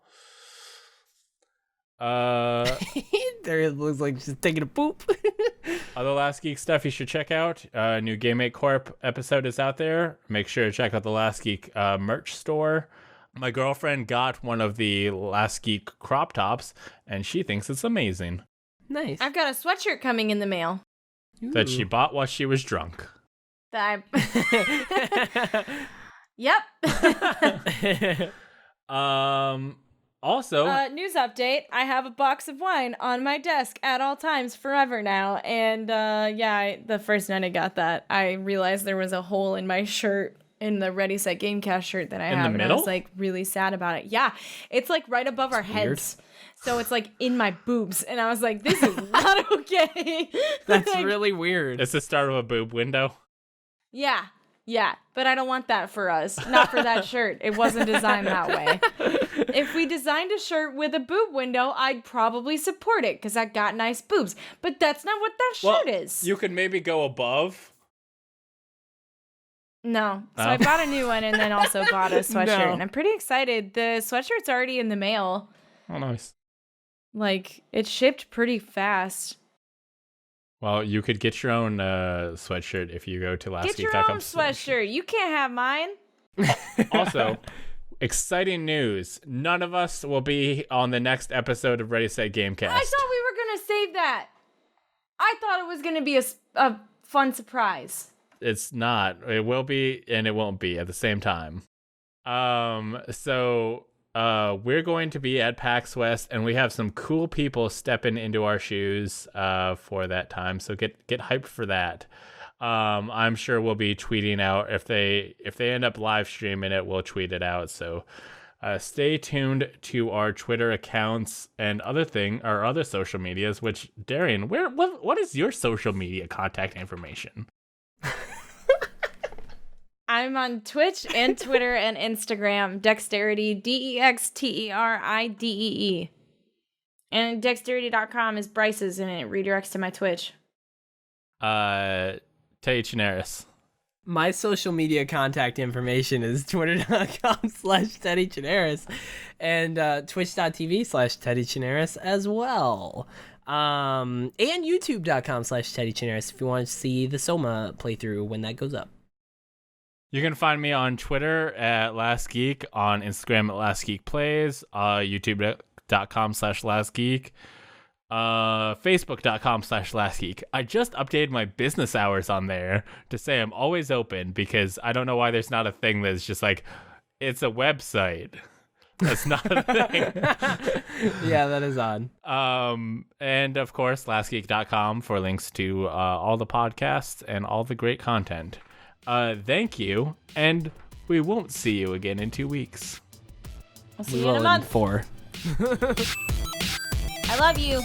There it looks like she's taking a poop. Other Last Geek stuff you should check out. New Game 8 Corp episode is out there. Make sure to check out the Last Geek merch store. My girlfriend got one of the Last Geek crop tops, and she thinks it's amazing. Nice. I've got a sweatshirt coming in the mail. That she bought while she was drunk. Yep. Also, news update. I have a box of wine on my desk at all times forever now. And the first night I got that, I realized there was a hole in my shirt, in the Ready Set Gamecast shirt that I have. And I was like really sad about it. Yeah, it's like right above our heads. So it's like in my boobs. And I was like, this is not okay. That's like, really weird. It's the start of a boob window. Yeah. But I don't want that for us. Not for that shirt. It wasn't designed that way. If we designed a shirt with a boob window, I'd probably support it because I got nice boobs. But that's not what that shirt is. You could maybe go above. No. So I bought a new one and then also bought a sweatshirt. And I'm pretty excited. The sweatshirt's already in the mail. Oh, nice. Like, it shipped pretty fast. Well, you could get your own sweatshirt if you go to lastgeek.com. Get your own sweatshirt. You can't have mine. Also, exciting news. None of us will be on the next episode of Ready, Set, Gamecast. I thought we were going to save that. I thought it was going to be a fun surprise. It's not. It will be, and it won't be at the same time. We're going to be at PAX West, and we have some cool people stepping into our shoes for that time. So get hyped for that. I'm sure we'll be tweeting out if they end up live streaming it, we'll tweet it out. So stay tuned to our Twitter accounts and our other social medias. Which, Darrian, what is your social media contact information? I'm on Twitch and Twitter and Instagram, Dexterity, DEXTERIDEE. And dexterity.com is Bryce's, and it redirects to my Twitch. Teddy Chinaris. My social media contact information is twitter.com/Teddy Chinaris and twitch.tv/Teddy Chinaris as well. And youtube.com/Teddy Chinaris if you want to see the Soma playthrough when that goes up. You can find me on Twitter at Last Geek, on Instagram at Last Geek Plays, youtube.com/Last Geek. Facebook.com/lastgeek. I just updated my business hours on there to say I'm always open because I don't know why there's not a thing that's just like, it's a website. That's not a thing. Yeah, that is odd. And of course, lastgeek.com for links to all the podcasts and all the great content. Thank you, and we won't see you again in 2 weeks. We'll see you in a month. 4. I love you.